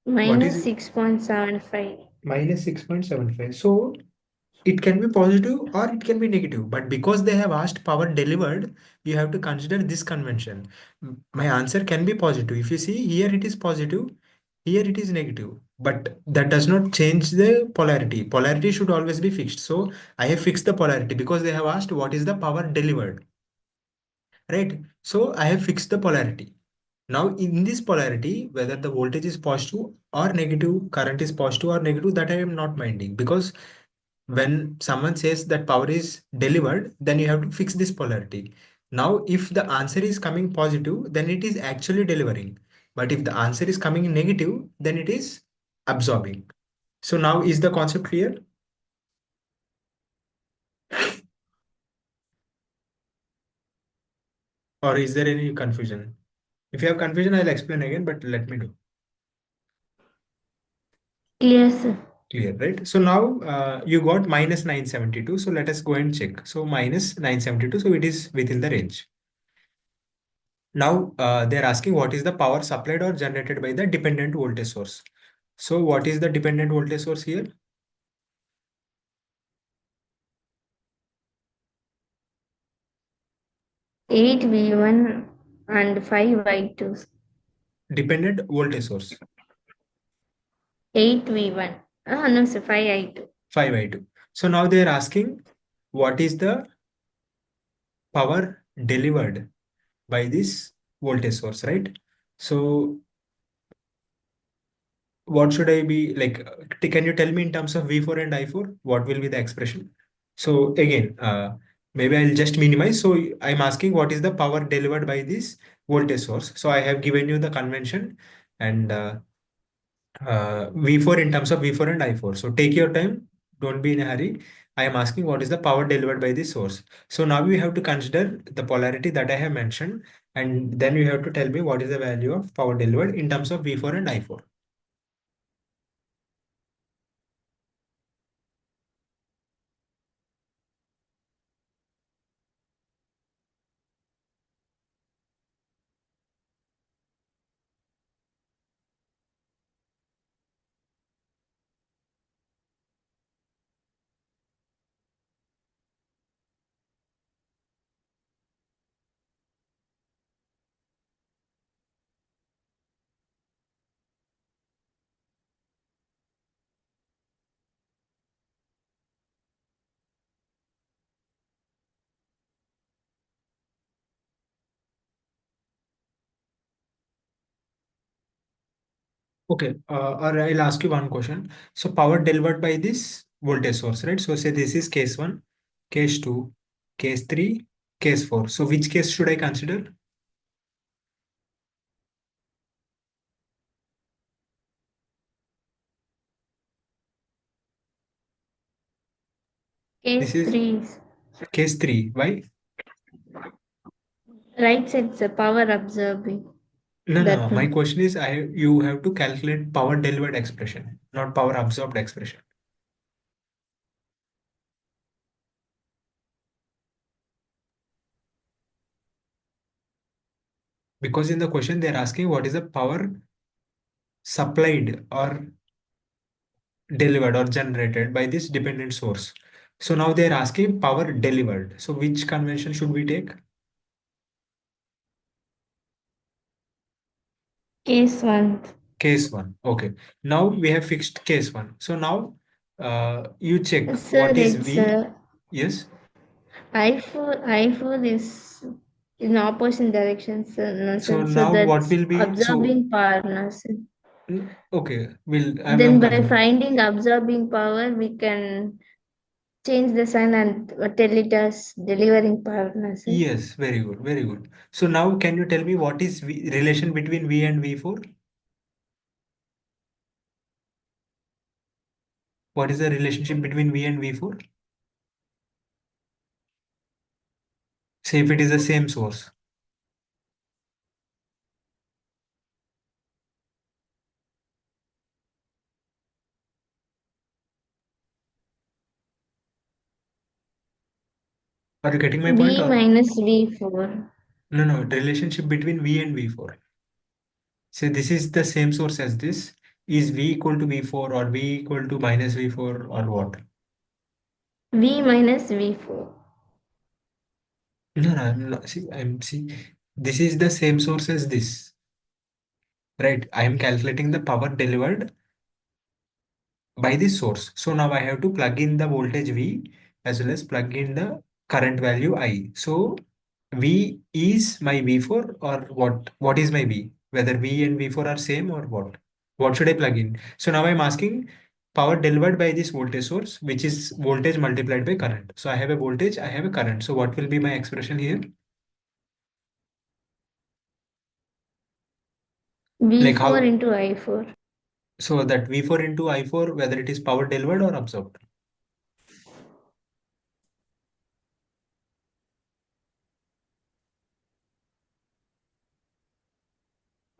What
minus
is
6.75.
minus 6.75? So it can be positive or it can be negative, but because they have asked power delivered, you have to consider this convention. My answer can be positive. If you see here, it is positive, here it is negative, but that does not change the polarity. Polarity should always be fixed. So I have fixed the polarity because they have asked what is the power delivered, right? So I have fixed the polarity. Now in this polarity, whether the voltage is positive or negative, current is positive or negative, that I am not minding, because when someone says that power is delivered, then you have to fix this polarity. Now if the answer is coming positive, then it is actually delivering, but if the answer is coming negative, then it is absorbing. So now is the concept clear, or is there any confusion? If you have confusion, I'll explain again, but let me do.
Clear, sir.
Clear, right? So now you got minus 972. So let us go and check. So minus 972. So it is within the range. Now they're asking what is the power supplied or generated by the dependent voltage source. So what is the dependent voltage source here?
8V1 and 5I2.
Dependent voltage source,
8V1. Ah, no, sir, 5I2.
5i2. So now they're asking what is the power delivered by this voltage source, right? So what should I be like? Can you tell me in terms of V4 and I4, what will be the expression? So again, maybe I'll just minimize. So I'm asking what is the power delivered by this voltage source. So I have given you the convention and V4 in terms of V4 and I4. So take your time. Don't be in a hurry. I am asking what is the power delivered by this source. So now we have to consider the polarity that I have mentioned, and then you have to tell me what is the value of power delivered in terms of V4 and I4. Okay, or I'll ask you one question. So power delivered by this voltage source, right? So say this is case one, case two, case three, case four. So which case should I consider?
Case
This is
3.
case three. Why?
Right side's the power absorbing.
No, no.
That
My
one.
question is, you have to calculate power delivered expression, not power absorbed expression. Because in the question they're asking what is the power supplied or delivered or generated by this dependent source. So now they're asking power delivered. So which convention should we take?
Case 1.
Case one. Okay. Now we have fixed case one. So now you check
Sir,
what is
it's
V. Yes.
I4 is in opposite direction, sir. No,
So
sir. So
now what
that's
will be, so
absorbing power, no, sir.
okay, I'm
Then by
confused.
finding absorbing power, we can change the sign and tell it as delivering power, no, sir.
Yes, very good, very good. So now can you tell me what is relation between V and V4? What is the relationship between V and V4? Say if it is the same source. Are you getting my point,
V
or
minus V4.
no, no, relationship between V and V4. Say this is the same source as this. Is V equal to V4 or V equal to minus V4 or what?
V minus V4.
No, no, no. See, this is the same source as this, right? I am calculating the power delivered by this source. So now I have to plug in the voltage V as well as plug in the current value I. So V is my V4 or what? What is my V? Whether V and V4 are same or what? What should I plug in? So now I'm asking power delivered by this voltage source, which is voltage multiplied by current. So I have a voltage, I have a current. So what will be my expression here? Like
V4
how?
into I4.
So that V4 into I4, whether it is power delivered or absorbed.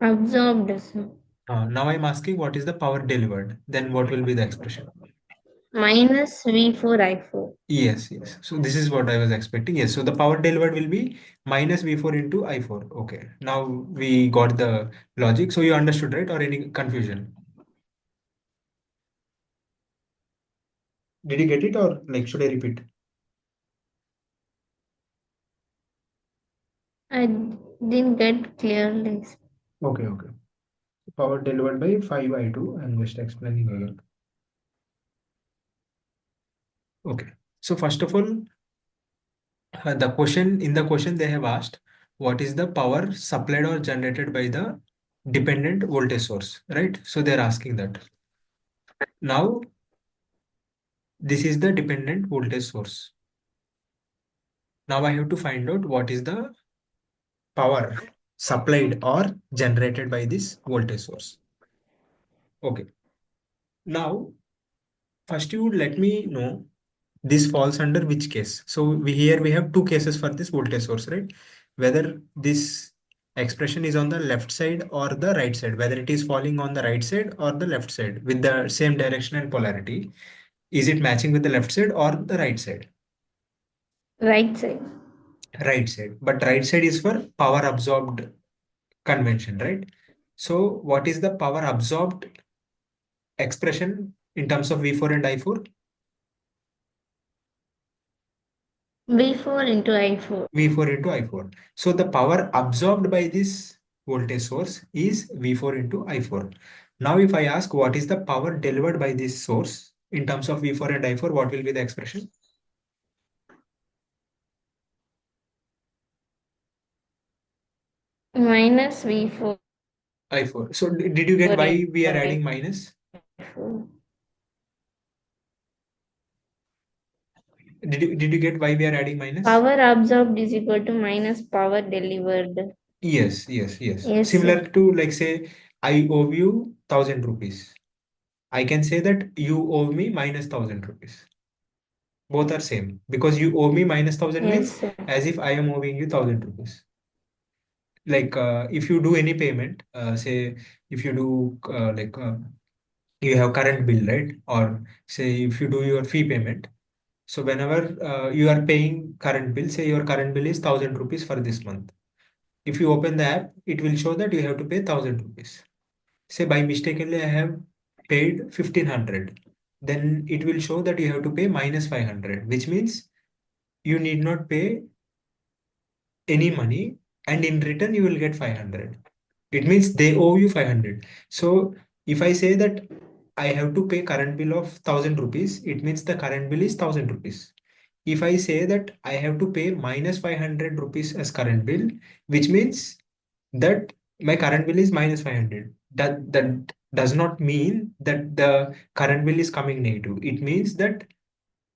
Absorbed. So
Now I'm asking what is the power delivered. Then what will be the expression?
minus V4 I4.
Yes, yes. So this is what I was expecting. Yes. So the power delivered will be minus V4 into I4. Okay. Now we got the logic. So you understood, right? Or any confusion? Did you get it or like should I repeat?
I didn't get clearly.
Okay, okay. Power delivered by 5 I2. I'm just explaining again. Okay. So first of all, the question they have asked, what is the power supplied or generated by the dependent voltage source, right? So they're asking that. Now, this is the dependent voltage source. Now I have to find out what is the power supplied or generated by this voltage source. Okay. Now, first you would let me know this falls under which case. So here we have two cases for this voltage source, right? Whether this expression is on the left side or the right side, whether it is falling on the right side or the left side with the same direction and polarity. Is it matching with the left side or the right side?
Right side.
Right side. But right side is for power absorbed convention, right? So what is the power absorbed expression in terms of V4 and I4?
V4 into I4.
V4 into I4. So the power absorbed by this voltage source is V4 into I4. Now if I ask what is the power delivered by this source in terms of V4 and I4, what will be the expression?
Minus V4
I4. So did you get why
into
we are adding minus?
I4.
Did you get why we are adding minus?
Power absorbed is equal to minus power delivered.
Yes, yes, yes.
Yes, sir.
Similar to like say I owe you 1,000 rupees. I can say that you owe me minus 1,000 rupees. Both are same because you owe me minus 1,000
Yes,
means
sir.
as if I am owing you 1,000 rupees. Like if you do any payment, say if you do you have current bill, right? Or say if you do your fee payment. So whenever you are paying current bill, say your current bill is 1,000 rupees for this month. If you open the app, it will show that you have to pay 1,000 rupees. Say by mistakenly I have paid 1,500. Then it will show that you have to pay minus 500, which means you need not pay any money and in return you will get 500. It means they owe you 500. So if I say that I have to pay current bill of 1,000 rupees, it means the current bill is 1,000 rupees. If I say that I have to pay minus 500 rupees as current bill, which means that my current bill is minus 500. That does not mean that the current bill is coming negative. It means that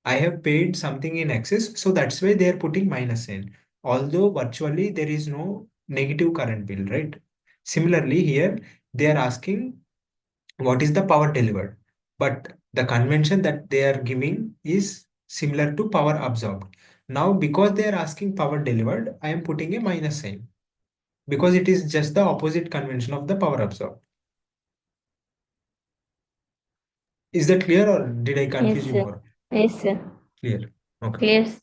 I have paid something in excess, so that's why they are putting minus in. Although virtually there is no negative current bill, right? Similarly, here they are asking what is the power delivered, but the convention that they are giving is similar to power absorbed. Now, because they are asking power delivered, I am putting a minus sign because it is just the opposite convention of the power absorbed. Is that clear or did I confuse
Yes,
you
sir.
more?
Yes, sir.
Clear. Okay.
Clear.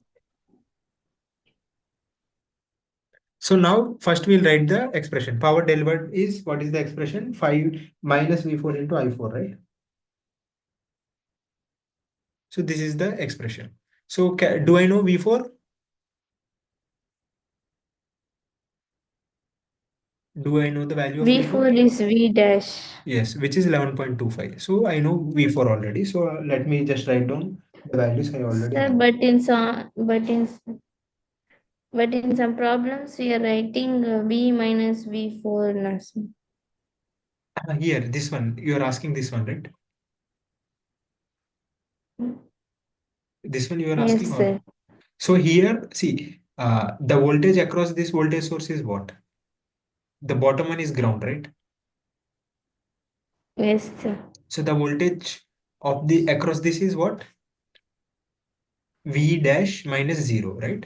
So now first we'll write the expression. Power delivered is, what is the expression? 5 minus V4 into I4, right? So this is the expression. So do I know V4? Do I know the value of V4?
V4 is V dash.
Yes, which is 11.25. So I know V4 already. So let me just write down the values I already
Sir,
have.
but in some problems we are writing V minus V4 na, sir.
Here, this one, you are asking this one, right? This one you are
Yes,
asking, or?
sir.
So here, see, the voltage across this voltage source is what? The bottom one is ground, right?
Yes, sir.
So the voltage of the across this is what? V dash minus 0, right?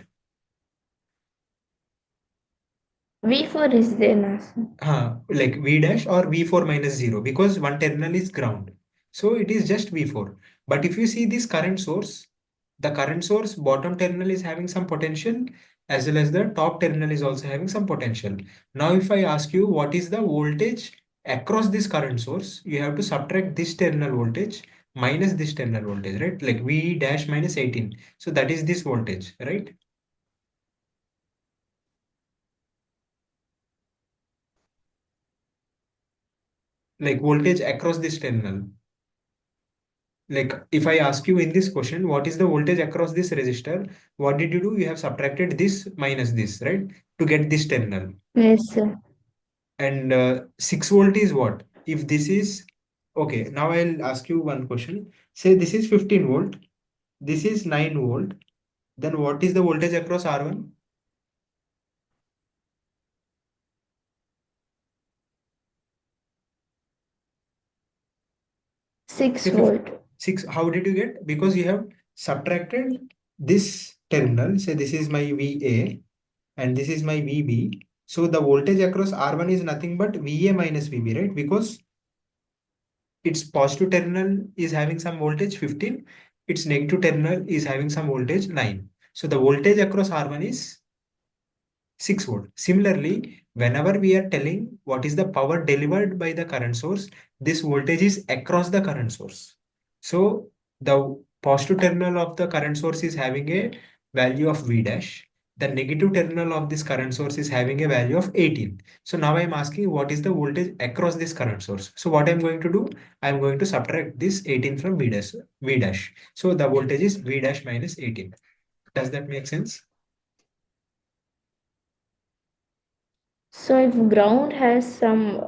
V4 is there na, sir.
Like V dash or V4 minus 0, because one terminal is ground. So it is just V4. But if you see this current source, the current source bottom terminal is having some potential, as well as the top terminal is also having some potential. Now, if I ask you what is the voltage across this current source, you have to subtract this terminal voltage minus this terminal voltage, right? Like V dash minus 18. So that is this voltage, right? Like voltage across this terminal. Like if I ask you in this question, what is the voltage across this resistor? What did you do? You have subtracted this minus this, right? To get this terminal.
Yes, sir.
And 6 volt is what? If this is, okay, now I'll ask you one question. Say this is 15 volt, this is 9 volt. Then what is the voltage across R1?
6
Say 50,
volt.
6. How did you get? Because you have subtracted this terminal. Say this is my VA and this is my VB. So the voltage across R1 is nothing but VA minus VB, right? Because its positive terminal is having some voltage 15, its negative terminal is having some voltage 9. So the voltage across R1 is 6 volt. Similarly, whenever we are telling what is the power delivered by the current source, this voltage is across the current source. So the positive terminal of the current source is having a value of V dash. The negative terminal of this current source is having a value of 18. So now I am asking what is the voltage across this current source. So what I am going to do, I am going to subtract this 18 from V dash. V dash. So the voltage is V dash minus 18. Does that make sense?
So if ground has some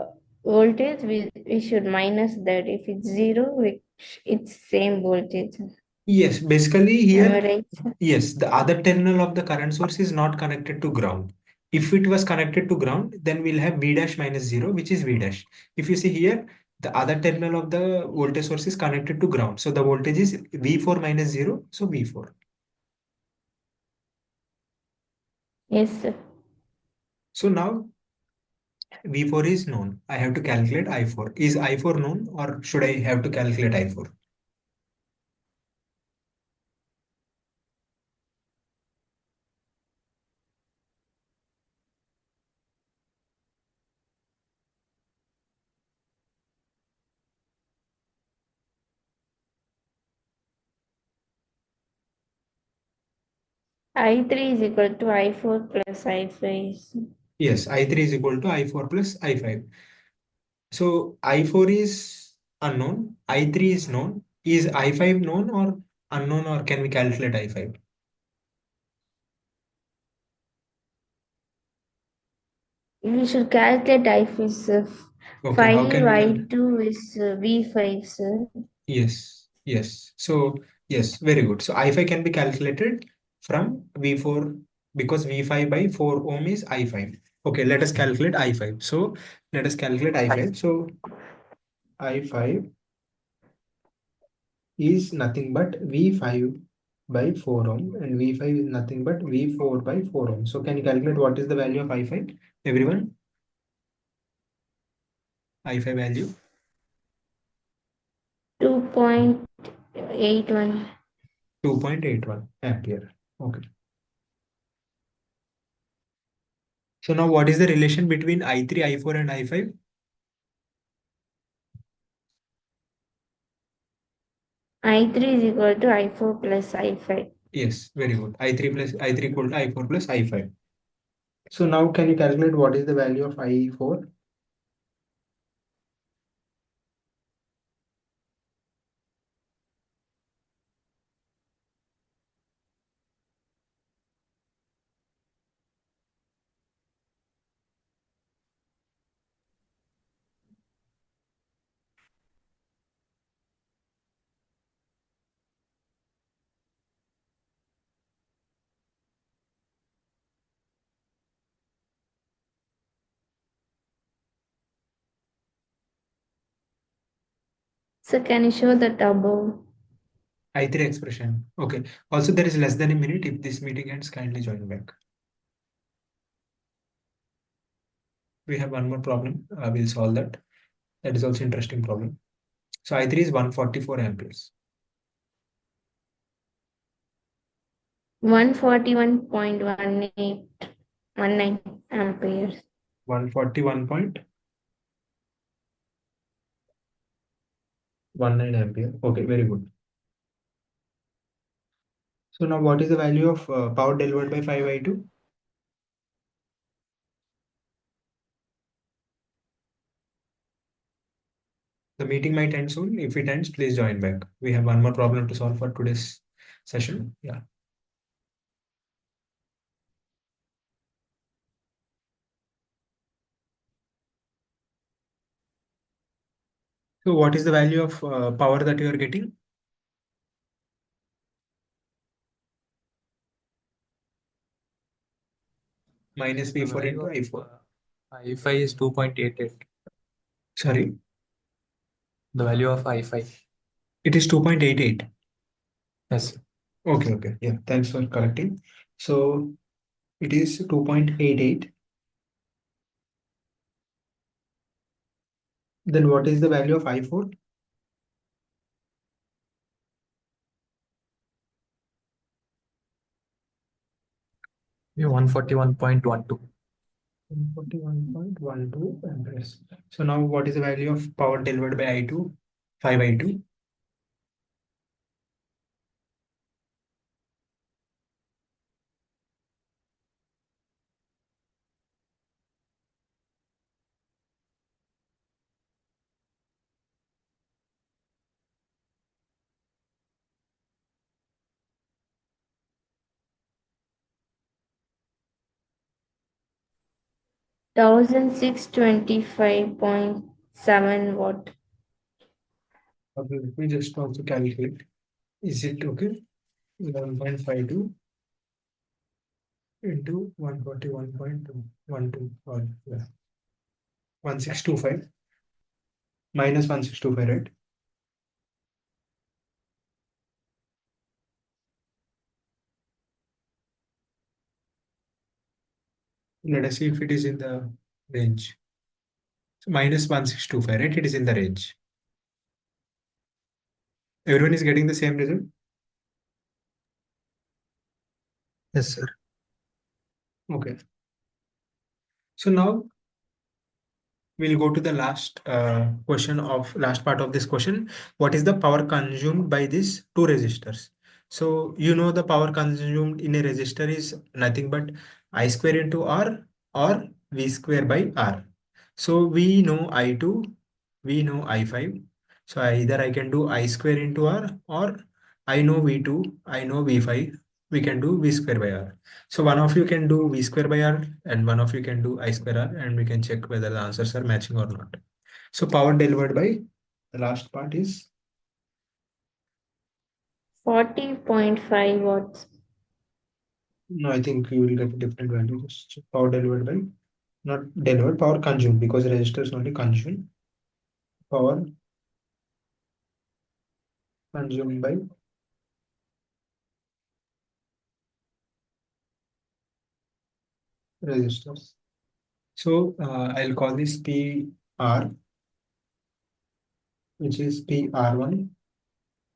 voltage, we should minus that. If it's zero, it's same voltage.
Yes, basically
Am I
here,
right, sir?
yes, the other terminal of the current source is not connected to ground. If it was connected to ground, then we'll have V dash minus 0, which is V dash. If you see here, the other terminal of the voltage source is connected to ground. So the voltage is V4 minus 0, so V4.
Yes, sir.
So now V4 is known. I have to calculate I4. Is I4 known, or should I have to calculate I4?
I3 is equal to I4 plus I5.
Yes, I3 is equal to I4 plus I5. So I4 is unknown, I3 is known. Is I5 known or unknown, or can we calculate I5?
We should calculate I5, sir.
Okay, how
5
can we calculate?
I2 is V5, sir.
Yes, yes. So yes, very good. So I5 can be calculated from V4, because V5 by 4 ohm is I5. Okay, let us calculate I5. So let us calculate I5. So I5 is nothing but V5 by 4 ohm, and V5 is nothing but V4 by 4 ohm. So can you calculate what is the value of I5? Everyone, I5 value?
2.81.
2.81 ampere. Okay. So now what is the relation between I3, I4 and I5?
I3 is equal to I4 plus I5.
Yes, very good. I3 equal to I4 plus I5. So now can you calculate what is the value of I4?
So can you show that above?
I3 expression. Okay. Also, there is less than a minute. If this meeting ends, kindly join back. We have one more problem. We'll solve that. That is also interesting problem. So I3 is 144 amperes.
141.1819 amperes.
141.19 ampere. Okay, very good. So now what is the value of power delivered by 5I2? The meeting might end soon. If it ends, please join back. We have one more problem to solve for today's session. Yeah. So what is the value of power that you are getting? Minus
The
V4
value
into
of
I4.
I5 is 2.88.
Sorry,
The value of I5.
it is 2.88.
Yes.
Okay, okay. Yeah, thanks for correcting. So it is 2.88. Then what is the value of I4?
Yeah, 141.12.
141.12 amperes. So now what is the value of power delivered by I2? 5I2.
1625.7 watt.
Okay, let me just also calculate. Is it okay? 11.52 into 141.12 or yeah, 1625 minus 1625, right? Let us see if it is in the range. So minus 1625, right? It is in the range. Everyone is getting the same result?
Yes, sir.
Okay. So now we'll go to the last question of last part of this question. What is the power consumed by these two resistors? So you know the power consumed in a resistor is nothing but I square into R or V square by R. So we know I2, we know I5. So either I can do I square into R or I know V2, I know V5. We can do V square by R. So one of you can do V square by R and one of you can do I square R and we can check whether the answers are matching or not. So power delivered by the last part is
40.5 watts.
no, I think you will get different values. Just power delivered by not delivered, power consumed because resistors only consume power consumed by resistors. So I'll call this PR, which is PR1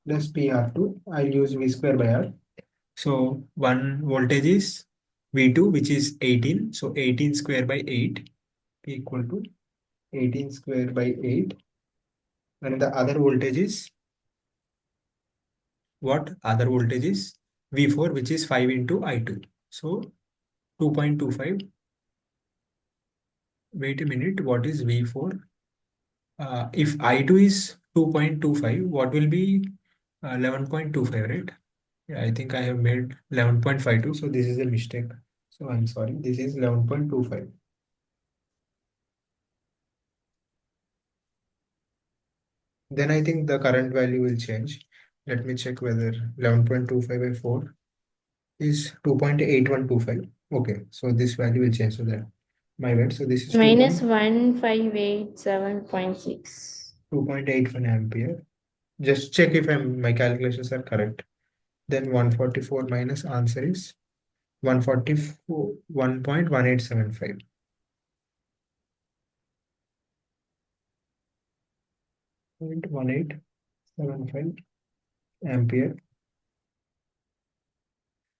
plus PR2. I'll use V square by R. So one voltage is V2, which is 18. So 18 square by 8 equal to 18 square by 8. And the other voltage is what? Other voltage is V4, which is 5 into I2. So 2.25. Wait a minute. What is V4? If I2 is 2.25, what will be 11.25, right? Yeah, I think I have made 11.52. So this is a mistake. So I'm sorry. This is 11.25. Then I think the current value will change. Let me check whether 11.25 by 4 is 2.8125. Okay, so this value will change. So that my bad. So this is
minus 1587.6.
2.81 ampere. Just check if my calculations are correct. Then 144 minus answer is 144, 1.1875. 0.1875 ampere.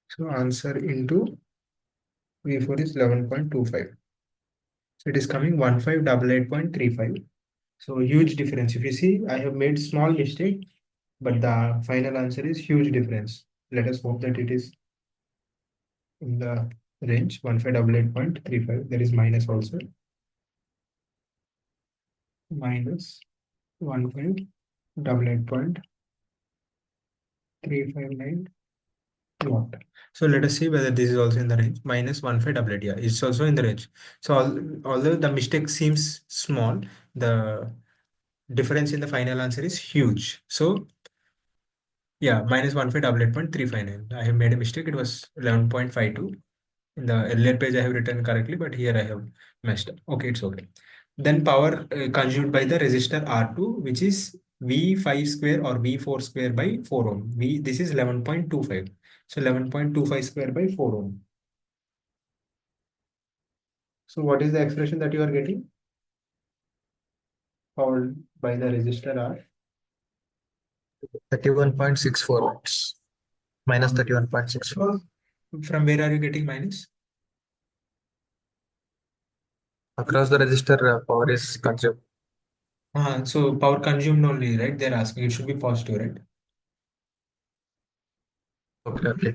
So answer into V4 is 11.25. So it is coming 1588.35. So huge difference. If you see, I have made small mistake, but the final answer is huge difference. Let us hope that it is in the range 1588.35. There is minus also. Minus 1588.359 watt. So let us see whether this is also in the range. Minus 1588. Yeah, it's also in the range. So although the mistake seems small, the difference in the final answer is huge. So yeah, minus 1588.359. I have made a mistake. It was 11.52. In the earlier page, I have written correctly, but here I have messed up. Okay, it's okay. Then power consumed by the resistor R2, which is V5 square or V4 square by 4 ohm. This is 11.25. So 11.25 square by 4 ohm. So what is the expression that you are getting? Powered by the resistor R.
31.64 watts. Minus 31.64.
From where are you getting minus?
Across the resistor, power is consumed.
So power consumed only, right? They're asking. It should be positive, right?
Okay.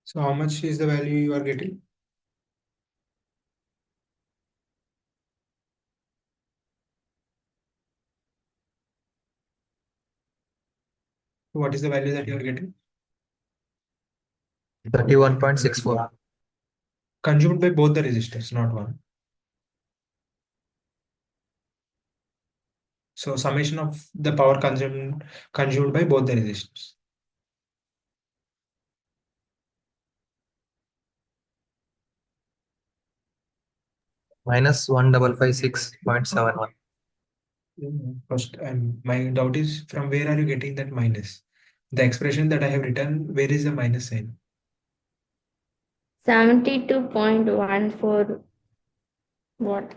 So how much is the value you are getting? What is the value that you are getting?
31.64.
Consumed by both the resistors, not one. So summation of the power consumed by both the resistors.
Minus 1556.71.
First, my doubt is from where are you getting that minus? The expression that I have written, where is the minus sign?
72.14 watt.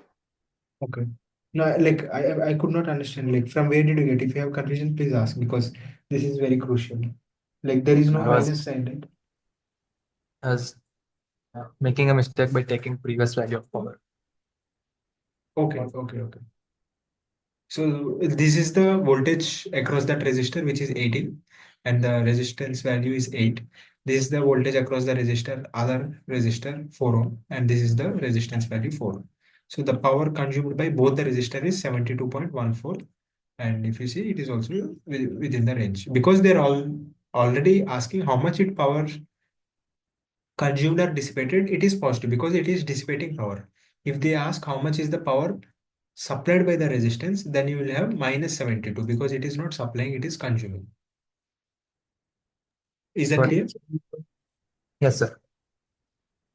Okay. No, like I could not understand. Like from where did you get? If you have confusion, please ask because this is very crucial. Like there is no minus sign, right?
As making a mistake by taking previous value of power.
Okay. So this is the voltage across that resistor, which is 18, and the resistance value is 8. This is the voltage across the resistor, other resistor 4 ohm, and this is the resistance value 4. So the power consumed by both the resistor is 72.14, and if you see, it is also within the range because they're already asking how much it power consumed or dissipated. It is positive because it is dissipating power. If they ask how much is the power supplied by the resistance, then you will have minus 72 because it is not supplying, it is consuming. Is that clear?
Yes, sir.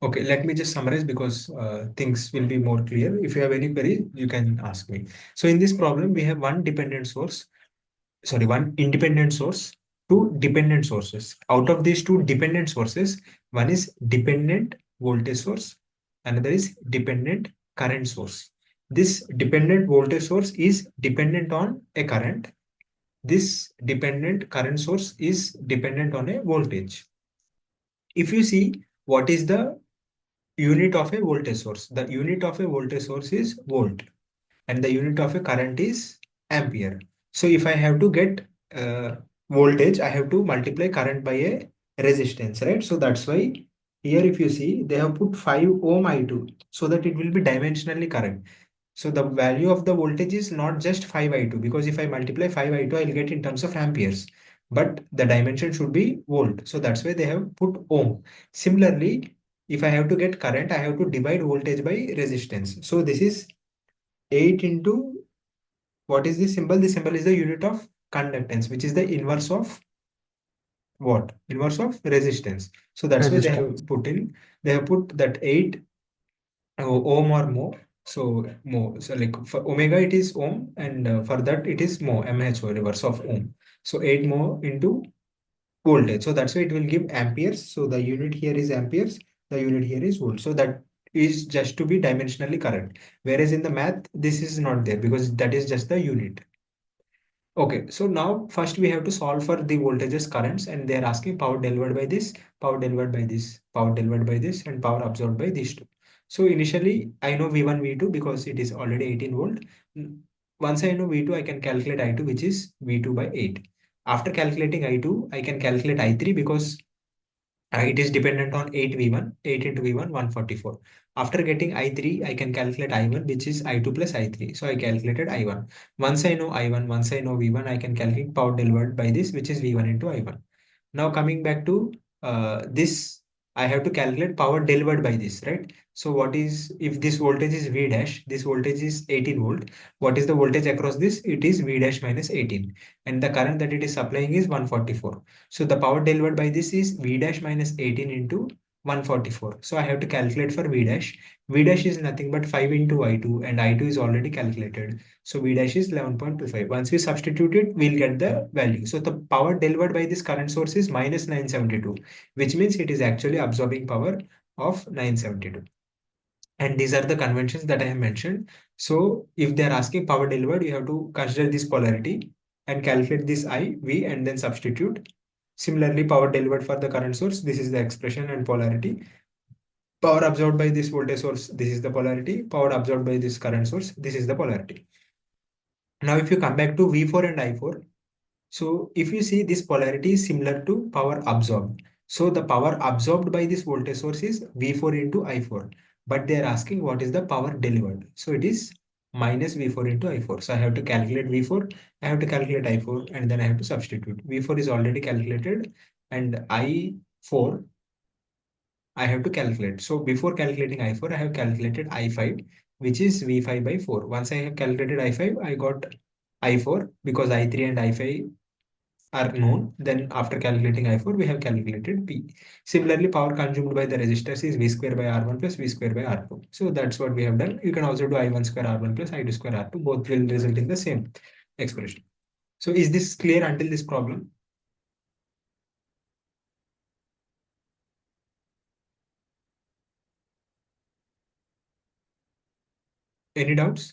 Okay, let me just summarize because things will be more clear. If you have any query, you can ask me. So in this problem, we have one independent source, two dependent sources. Out of these two dependent sources, one is dependent voltage source, another is dependent current source. This dependent voltage source is dependent on a current, this dependent current source is dependent on a voltage. If you see what is the unit of a voltage source, the unit of a voltage source is volt and the unit of a current is ampere. So if I have to get voltage, I have to multiply current by a resistance, right? So that's why here if you see they have put 5 ohm I2 so that it will be dimensionally correct. So the value of the voltage is not just 5 I2, because if I multiply 5 I2 I'll get in terms of amperes, but the dimension should be volt. So that's why they have put ohm. Similarly, if I have to get current, I have to divide voltage by resistance. So this is 8 into, what is the symbol? The symbol is the unit of conductance, which is the inverse of what? Inverse of resistance. So that's why they have put that 8 ohm or more. So mo. So like for omega it is ohm, and for that it is mo, mho, reverse of ohm. So 8 mo into voltage. So that's why it will give amperes. So the unit here is amperes, the unit here is volt. So that is just to be dimensionally correct. Whereas in the math, this is not there because that is just the unit. Okay, so now first we have to solve for the voltages, currents, and they are asking power delivered by this, power delivered by this, power delivered by this, and power absorbed by these two. So initially I know V1, V2 because it is already 18 volt. Once I know V2, I can calculate I2, which is V2 by 8. After calculating I2, I can calculate I3 because it is dependent on 8V1, 8 into V1, 144. After getting I3, I can calculate I1, which is I2 plus I3. So I calculated I1. Once I know I1, once I know V1, I can calculate power delivered by this, which is V1 into I1. Now coming back to this, I have to calculate power delivered by this, right? So what is, if this voltage is V dash, this voltage is 18 volt. What is the voltage across this? It is V dash minus 18. And the current that it is supplying is 144. So the power delivered by this is V dash minus 18 into 144. So I have to calculate for V dash. V dash is nothing but 5 into I2, and I2 is already calculated. So V dash is 11.25. Once we substitute it, we'll get the value. So the power delivered by this current source is minus 972, which means it is actually absorbing power of 972. And these are the conventions that I have mentioned. So if they are asking power delivered, you have to consider this polarity and calculate this I, V, and then substitute. Similarly, power delivered for the current source, this is the expression and polarity. Power absorbed by this voltage source, this is the polarity. Power absorbed by this current source, this is the polarity. Now, if you come back to V4 and I4, so if you see this polarity is similar to power absorbed. So the power absorbed by this voltage source is V4 into I4. But they are asking what is the power delivered. So it is minus V4 into I4. So I have to calculate V4, I have to calculate I4, and then I have to substitute. V4 is already calculated, and I4 I have to calculate. So before calculating I4, I have calculated I5, which is V5 by 4. Once I have calculated I5, I got I4 because I3 and I5 are known. Then after calculating I4, we have calculated P. Similarly, power consumed by the resistors is V square by R1 plus V square by R2. So that's what we have done. You can also do I1 square R1 plus I2 square R2. Both will result in the same expression. So is this clear until this problem? Any doubts?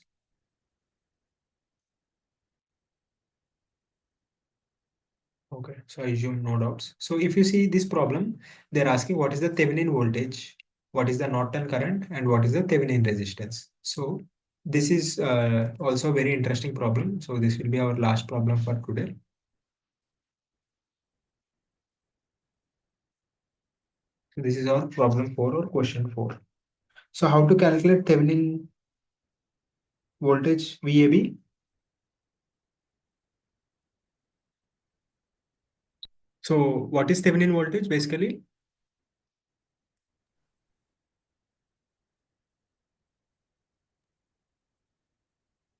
Okay, so I assume no doubts. So if you see this problem, they're asking what is the Thevenin voltage, what is the Norton current, and what is the Thevenin resistance. So this is also a very interesting problem. So this will be our last problem for today. So this is our problem 4 or question 4. So how to calculate Thevenin voltage VAB? So what is Thevenin voltage basically?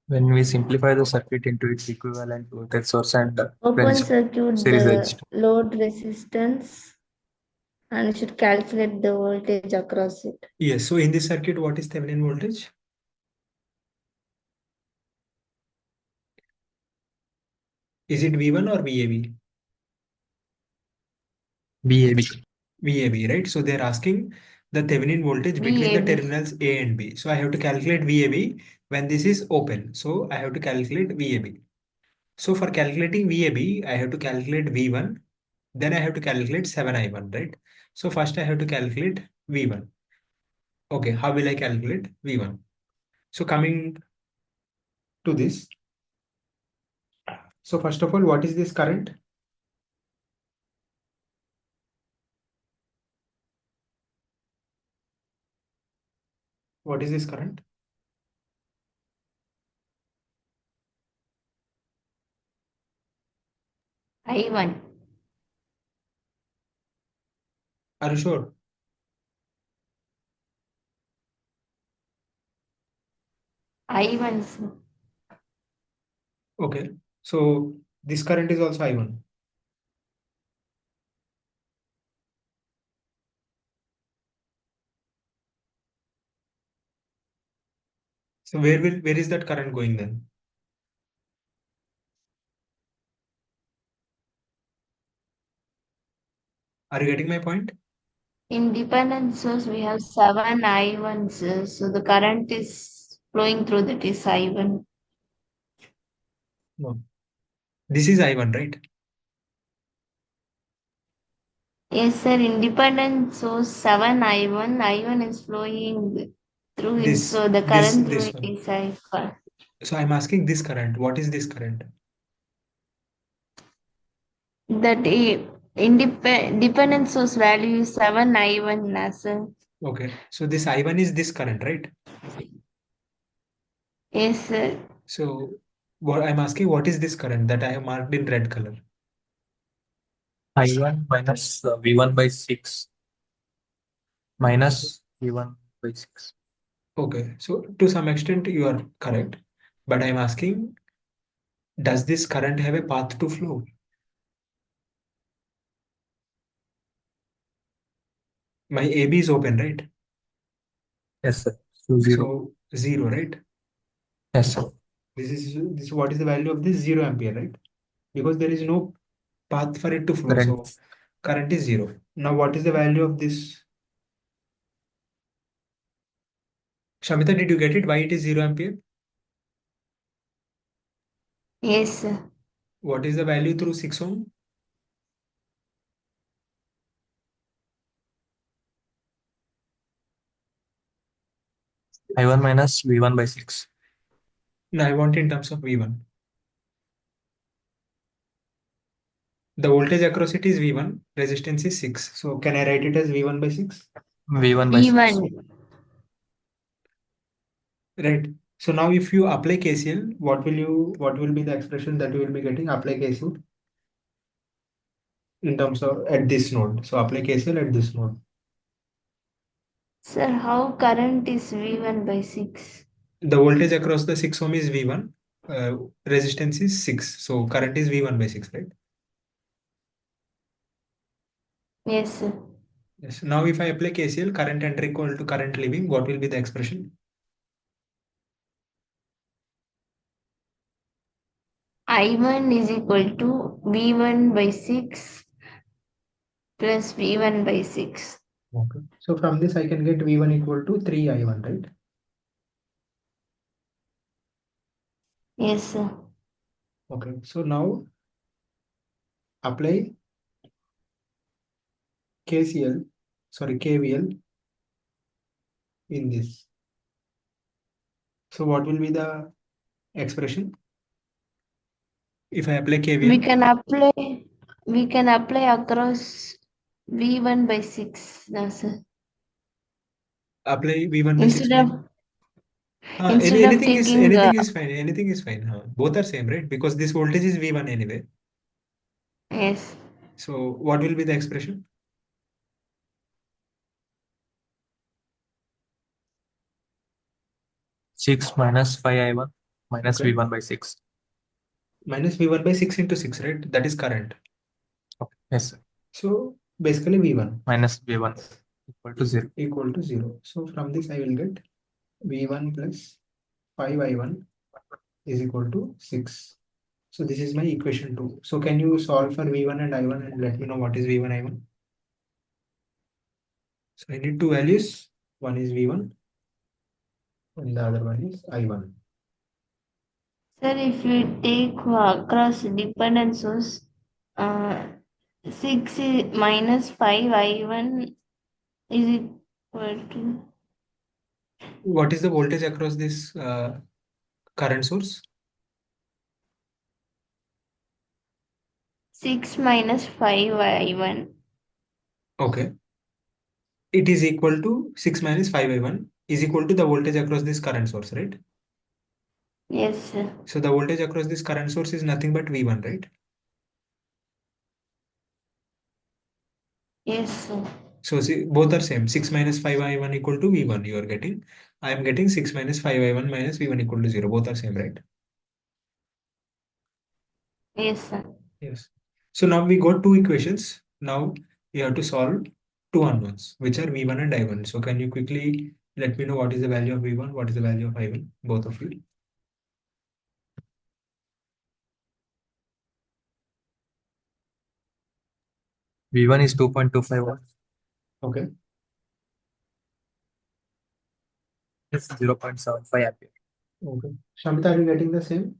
When we simplify the circuit into its equivalent voltage source and
Open circuit
series
the
resistor.
load resistance and you should calculate the voltage across it.
Yes. So in this circuit, what is Thevenin voltage? Is it V1 or VAB?
VAB.
VAB, right? So they're asking the Thevenin voltage between the
VAB.
terminals A and B. So I have to calculate VAB when this is open. So I have to calculate VAB. So for calculating VAB, I have to calculate V1, then I have to calculate 7I1, right? So first I have to calculate V1. Okay, how will I calculate V1? So coming to this. So first of all, what is this current? What is this current?
I1.
Are you sure?
I1, sir.
Okay. So this current is also I1. So where is that current going then? Are you getting my point?
In dependent source, we have 7 I1s, sir. So the current is flowing through that is I1.
No. This is I1, right?
Yes, sir. Independent source 7 I1. I1 is flowing through it.
This
So the
this
current through
this
it
one.
is I1.
So I'm asking this current. What is this current?
That dependent source value is 7 I1, sir.
Okay. So this I1 is this current, right?
Yes, sir.
So what I'm asking, what is this current that I have marked in red color?
I1 minus V1 by 6 minus V1 by 6.
Okay. So to some extent you are correct, but I'm asking, does this current have a path to flow? My AB is open, right?
Yes, sir. So 0.
So 0, right?
Yes, sir.
This what is the value of this 0 ampere, right? Because there is no path for it to flow.
Current.
So current is 0. Now what is the value of this? Shamita, did you get it? Why it is 0 ampere?
Yes, sir.
What is the value through 6 ohm?
I1 minus V1 by 6.
No, I want in terms of V1. The voltage across it is V1, resistance is 6. So can I write it as V1 by 6?
V1 by 6.
V1.
Right. So now if you apply KCL, what will be the expression that you will be getting? Apply KCL in terms of at this node. So apply KCL at this node.
Sir, how current is V1 by 6?
The voltage across the 6 ohm is V1, resistance is 6. So current is V1 by 6, right?
Yes, sir.
Yes. Now if I apply KCL, current enter equal to current leaving, what will be the expression?
I1 is equal to V1 by 6 plus V1 by 6.
Okay. So from this I can get V1 equal to 3I1, right?
Yes, sir.
Okay. So now apply KCL, sorry, KVL in this. So what will be the expression if I apply
We
KVL?
can apply across V1 by 6, sir.
Apply V1 by 6
Instead
mean?
of instead of taking
Anything is fine. Anything is fine. Both are same, right? Because this voltage is V1 anyway.
yes,
So what will be the expression?
Six minus 5I1 minus
Okay.
V1 by 6.
Minus V1 by 6 into 6, right? That is current.
Okay. Yes, sir.
So basically V1
Minus V1 equal to 0.
equal to 0. So from this I will get V1 plus 5I1 is equal to 6. So this is my equation 2. So can you solve for V1 and I1 and let me know what is V1, I1? So I need two values. One is V1 and the other one is I1.
Sir, if we take across dependent source, 6 minus 5 I1 is equal to
What is the voltage across this current source?
6 minus 5 I1.
Okay. It is equal to 6 minus 5 I1 is equal to the voltage across this current source, right?
Yes, sir.
So the voltage across this current source is nothing but V1, right?
Yes, sir.
So see, both are same. 6 minus 5 I1 equal to V1 you are getting. I am getting 6 minus 5 I1 minus V1 equal to 0. Both are same, right?
Yes, sir.
Yes. So now we got two equations. Now you have to solve two unknowns, which are V1 and I1. So can you quickly let me know what is the value of V1, what is the value of I1, both of you?
V1 is 2.25 volts.
Okay.
It's 0.75 ampere.
Okay. Shamita, are you getting the same?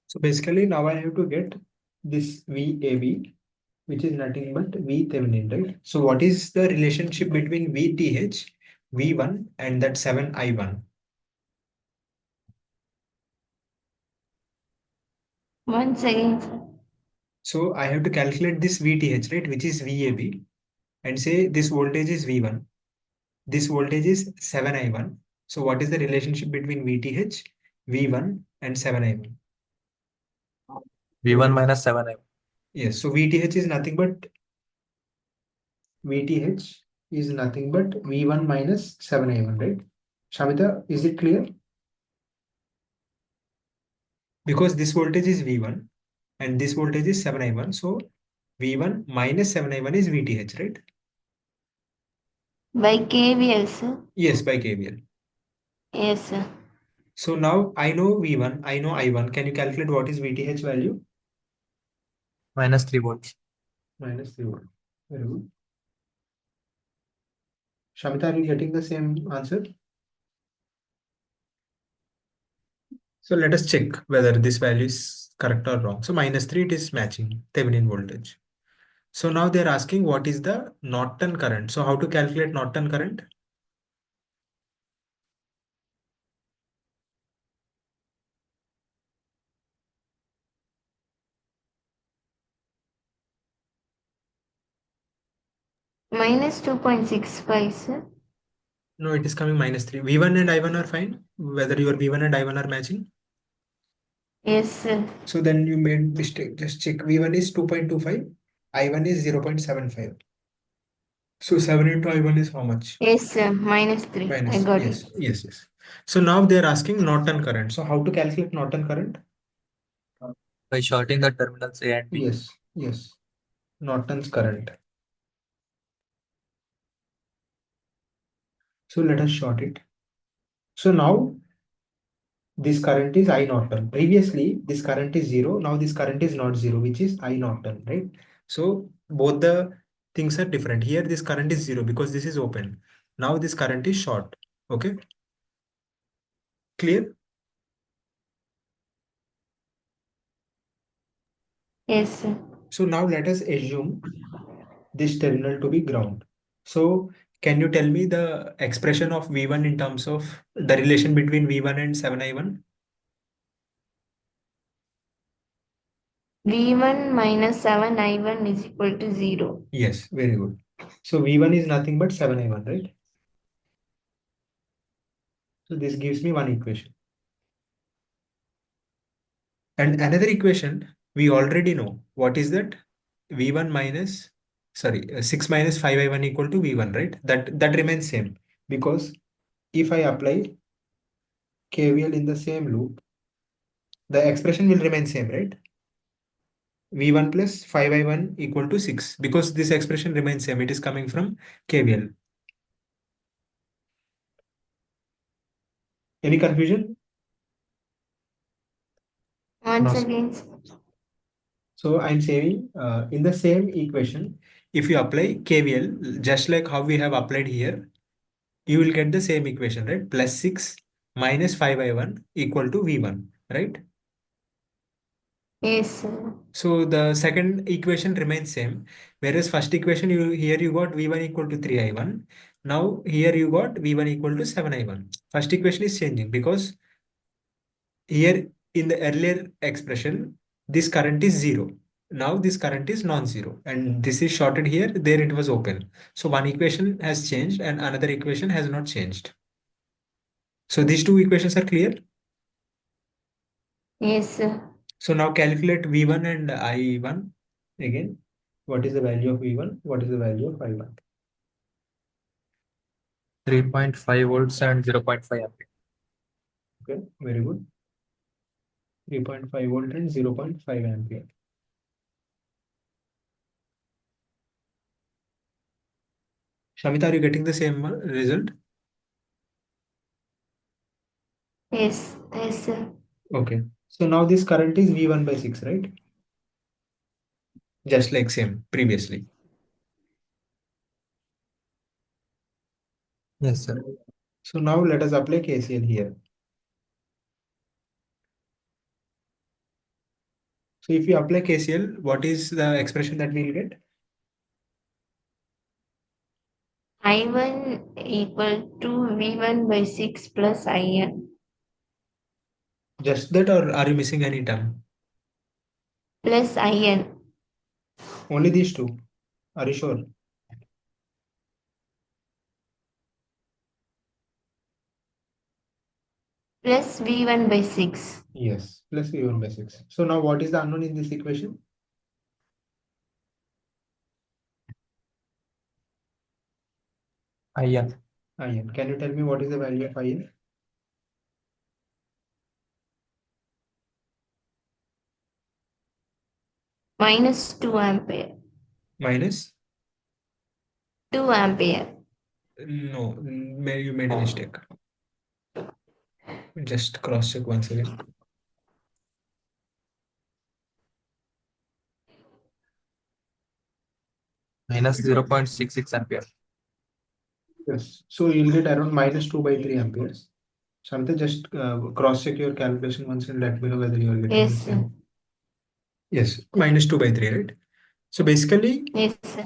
So basically now I have to get this VAB, which is nothing but V Thevenin, right? So what is the relationship between VTH, V1 and that 7I1?
Once again, sir.
So I have to calculate this VTH, right, which is VAB, and say this voltage is V1. This voltage is 7I1. So what is the relationship between VTH, V1 and 7I1?
V1 minus 7i.
Yes, so VTH is nothing but V1 minus 7I1, right? Shamita, is it clear? Because this voltage is V1 and this voltage is 7I1. So V1 minus 7I1 is VTH, right?
By KVL, sir.
Yes, by KVL.
Yes, sir.
So now I know V1, I know I1. Can you calculate what is VTH value?
Minus 3 volts.
Minus 3 volt. Very good. Shamita, are you getting the same answer? So let us check whether this value is correct or wrong. So minus 3, it is matching Thevenin voltage. So now they're asking what is the Norton current. So how to calculate Norton current?
Minus 2.65, sir.
No, it is coming minus 3. V1 and I1 are fine. Whether your V1 and I1 are matching.
Yes, sir.
So then you made mistake. Just check. V1 is 2.25. I1 is 0.75. So 7 into I1 is how much?
Yes, sir. Minus 3. I
Minus.
got
Yes,
it.
yes, yes. So now they're asking Norton current. So how to calculate Norton current?
By shorting the terminals A and B.
Yes, yes. Norton's current. So let us short it. So now this current is I Norton. Previously, this current is 0. Now this current is not 0, which is I Norton, right? So both the things are different. Here, this current is 0 because this is open. Now this current is short. Okay, clear?
Yes, sir.
So now let us assume this terminal to be ground. So can you tell me the expression of V1 in terms of the relation between V1 and 7I1?
V1 minus 7 I1 is equal to 0.
Yes, very good. So V1 is nothing but 7I1, right? So this gives me one equation. And another equation, we already know. What is that? V1 minus, sorry, 6 minus 5I1 equal to V1, right? That remains same. Because if I apply KVL in the same loop, the expression will remain same, right? V1 plus 5I1 equal to 6. Because this expression remains same. It is coming from KVL. Any confusion?
Once
No,
again.
So I'm saying in the same equation, if you apply KVL, just like how we have applied here, you will get the same equation, right? Plus 6 minus 5i1 equal to V1, right?
Yes, sir.
So the second equation remains same, whereas first equation here you got V1 equal to 3i1. Now here you got V1 equal to 7i1. First equation is changing because here in the earlier expression, this current is 0. Now this current is non-zero and this is shorted here, there it was open. So one equation has changed and another equation has not changed. So these two equations are clear.
Yes, sir.
So now calculate V1 and I1 again. What is the value of V1? What is the value of I1?
3.5 volts and 0.5 ampere.
Okay, very good. 3.5 volt and 0.5 ampere. Shamita, are you getting the same result?
Yes, yes, sir.
Okay. So now this current is V1 by 6, right? Just like same previously.
Yes, sir.
So now let us apply KCL here. So if you apply KCL, what is the expression that we'll get?
I1 equal to V1 by 6 plus IN
Just that, or are you missing any term?
plus IN
Only these two. Are you sure?
plus V1 by 6.
Yes, plus V1 by 6. So now what is the unknown in this equation?
IN.
IN. Can you tell me what is the value of IN?
Minus 2 ampere.
Minus?
2 ampere.
No, you made a mistake. Just cross check once again.
Minus 0.66 ampere.
Yes. So you'll get around minus 2 by 3 amperes. Something just cross check your calculation once and let me know whether you are getting the
Yes, sir.
same. Yes, minus 2 by 3, right? So basically,
Yes, sir.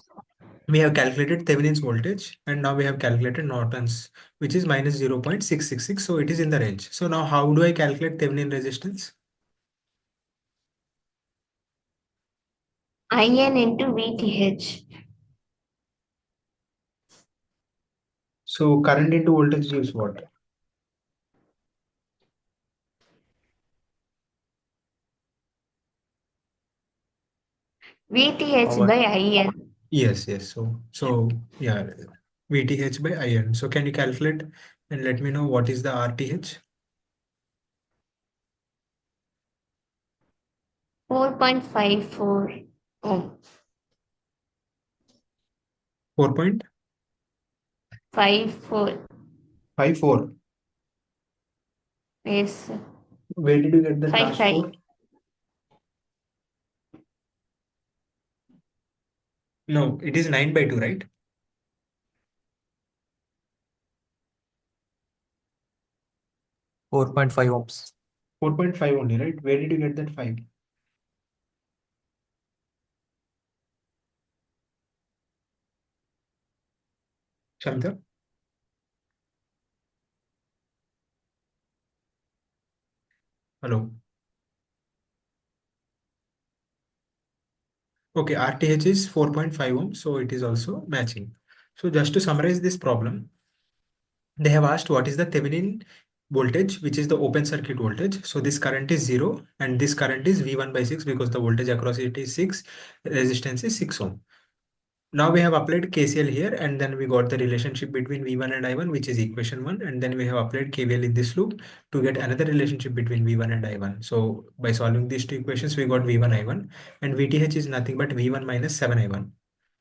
we have calculated Thevenin's voltage and now we have calculated Norton's, which is minus 0.666. So it is in the range. So now how do I calculate Thevenin resistance?
IN into VTH.
So current into voltage gives what?
VTH
Power.
by IN.
Yes, yes. So yeah, VTH by IN. So can you calculate and let me know what is the RTH?
4.54 ohm.
4.54.
54. Yes, sir.
Where did you get that last
55.
4? No, it is 9 by 2, right?
4.5 ohms.
4.5 only, right? Where did you get that 5? Shamita? Hello. Okay, RTH is 4.5 ohms, so it is also matching. So just to summarize this problem, they have asked what is the Thevenin voltage, which is the open circuit voltage. So this current is 0 and this current is V1 by 6 because the voltage across it is 6, resistance is 6 ohm. Now we have applied KCL here and then we got the relationship between V1 and I1, which is equation 1, and then we have applied KVL in this loop to get another relationship between V1 and I1. So by solving these two equations, we got V1 I1 and VTH is nothing but V1 minus 7I1.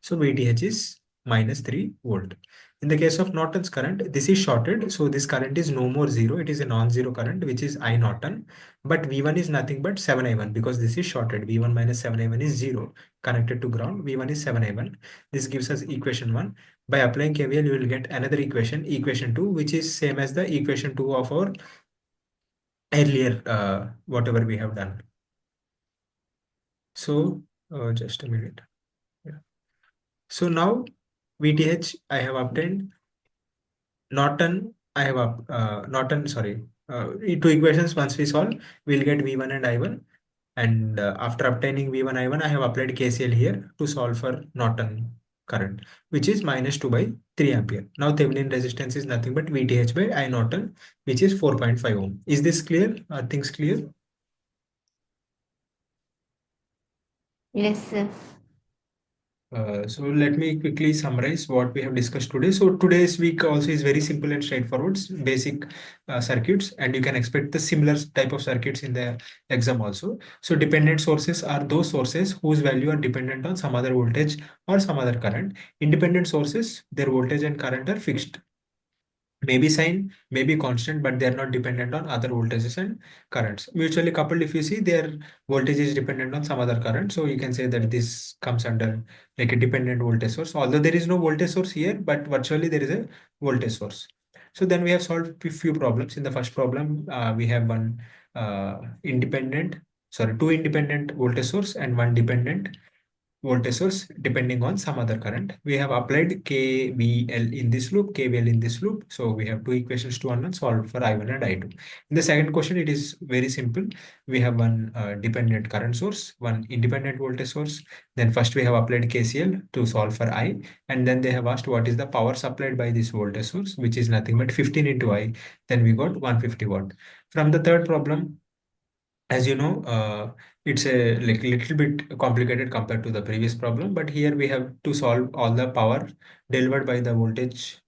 So VTH is minus 3 volt. In the case of Norton's current, this is shorted. So this current is no more zero. It is a non-zero current, which is I Norton. But V1 is nothing but 7I1 because this is shorted. V1 minus 7I1 is zero connected to ground. V1 is 7I1. This gives us equation 1. By applying KVL, you will get another equation, equation 2, which is same as the equation 2 of our earlier, whatever we have done. So just a minute. Yeah. So now VTH I have obtained. Norton I have Norton, sorry. Two equations once we solve, we'll get V1 and I1. And after obtaining V1, I1, I have applied KCL here to solve for Norton current, which is minus 2 by 3 ampere. Now Thevenin resistance is nothing but VTH by I Norton, which is 4.5 ohm. Is this clear? Are things clear?
Yes, sir.
So let me quickly summarize what we have discussed today. So today's week also is very simple and straightforward, basic circuits, and you can expect the similar type of circuits in the exam also. So dependent sources are those sources whose value are dependent on some other voltage or some other current. Independent sources, their voltage and current are fixed. Maybe sign, maybe constant, but they are not dependent on other voltages and currents. Mutually coupled, if you see, their voltage is dependent on some other current. So you can say that this comes under like a dependent voltage source. Although there is no voltage source here, but virtually there is a voltage source. So then we have solved a few problems. In the first problem, we have two independent voltage source and one dependent voltage source depending on some other current. We have applied KVL in this loop, KVL in this loop. So we have two equations to unknown solved for I1 and I2. In the second question, it is very simple. We have one dependent current source, one independent voltage source. Then first we have applied KCL to solve for I, and then they have asked what is the power supplied by this voltage source, which is nothing but 15 into I. Then we got 150 watt. From the third problem, as you know, it's a little bit complicated compared to the previous problem, but here we have to solve all the power delivered by the voltage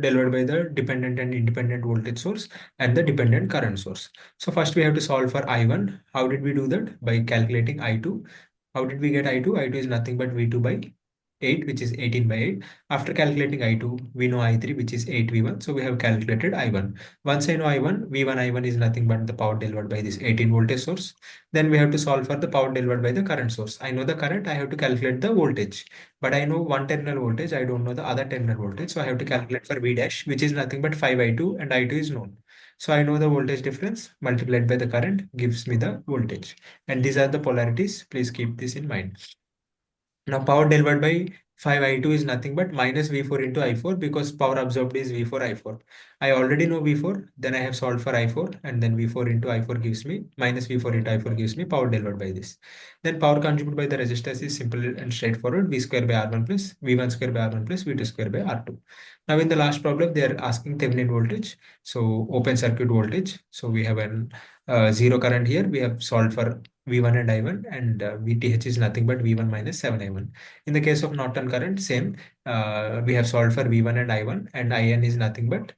delivered by the dependent and independent voltage source and the dependent current source. So first we have to solve for I1. How did we do that? By calculating I2. How did we get I2? I2 is nothing but V2 by 8, which is 18 by 8. After calculating I2, we know I3, which is 8V1. So we have calculated I1. Once I know I1, V1 I1 is nothing but the power delivered by this 18 voltage source. Then we have to solve for the power delivered by the current source. I know the current, I have to calculate the voltage. But I know one terminal voltage, I don't know the other terminal voltage. So I have to calculate for V dash, which is nothing but 5I2, and I2 is known. So I know the voltage difference multiplied by the current gives me the voltage. And these are the polarities. Please keep this in mind. Now power delivered by 5I2 is nothing but minus V4 into I4 because power absorbed is V4 I4. I already know V4, then I have solved for I4, and then V4 into I4 gives me minus V4 into I4 gives me power delivered by this. Then power contributed by the resistors is simple and straightforward, V square by R1 plus V1 square by R1 plus V2 square by R2. Now in the last problem, they are asking Thevenin voltage. So open circuit voltage. So we have an zero current here. We have solved for V1 and I1, and VTH is nothing but V1 minus 7I1. In the case of Norton current, same. We have solved for V1 and I1, and IN is nothing but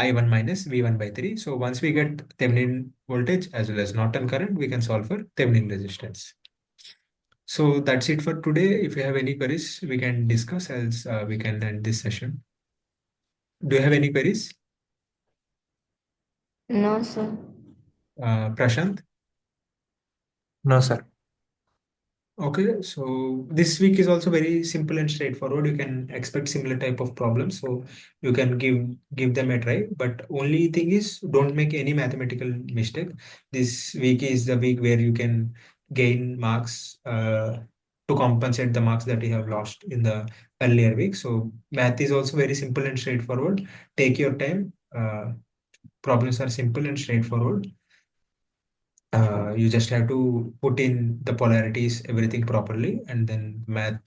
I1 minus V1 by 3. So once we get Thevenin voltage as well as Norton current, we can solve for Thevenin resistance. So that's it for today. If you have any queries, we can discuss, else we can end this session. Do you have any queries?
No, sir.
Prashant?
No, sir.
Okay, so this week is also very simple and straightforward. You can expect similar type of problems, so you can give them a try. But only thing is, don't make any mathematical mistake. This week is the week where you can gain marks to compensate the marks that you have lost in the earlier week. So math is also very simple and straightforward. Take your time. Problems are simple and straightforward. You just have to put in the polarities, everything properly, and then math.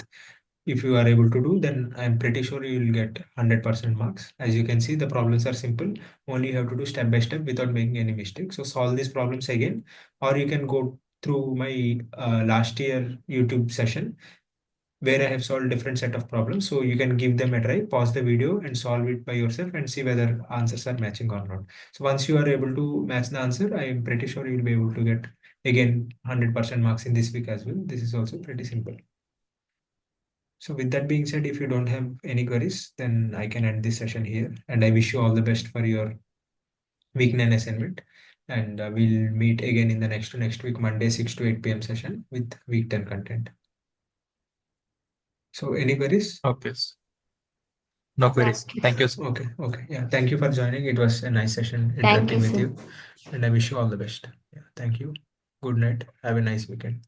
If you are able to do, then I'm pretty sure you will get 100% marks. As you can see, the problems are simple. Only you have to do step by step without making any mistakes. So solve these problems again, or you can go through my last year YouTube session where I have solved different set of problems. So you can give them a try, pause the video and solve it by yourself and see whether answers are matching or not. So once you are able to match the answer, I am pretty sure you'll be able to get again 100% marks in this week as well. This is also pretty simple. So with that being said, if you don't have any queries, then I can end this session here. And I wish you all the best for your week 9 assignment. And we'll meet again in the next week, Monday, 6 to 8 p.m. session with week 10 content. So any queries?
Okay. No queries. Thank you, sir.
Okay. Okay. Yeah. Thank you for joining. It was a nice session
Thank
interacting
you,
with
sir.
you. And I wish you all the best. Yeah. Thank you. Good night. Have a nice weekend.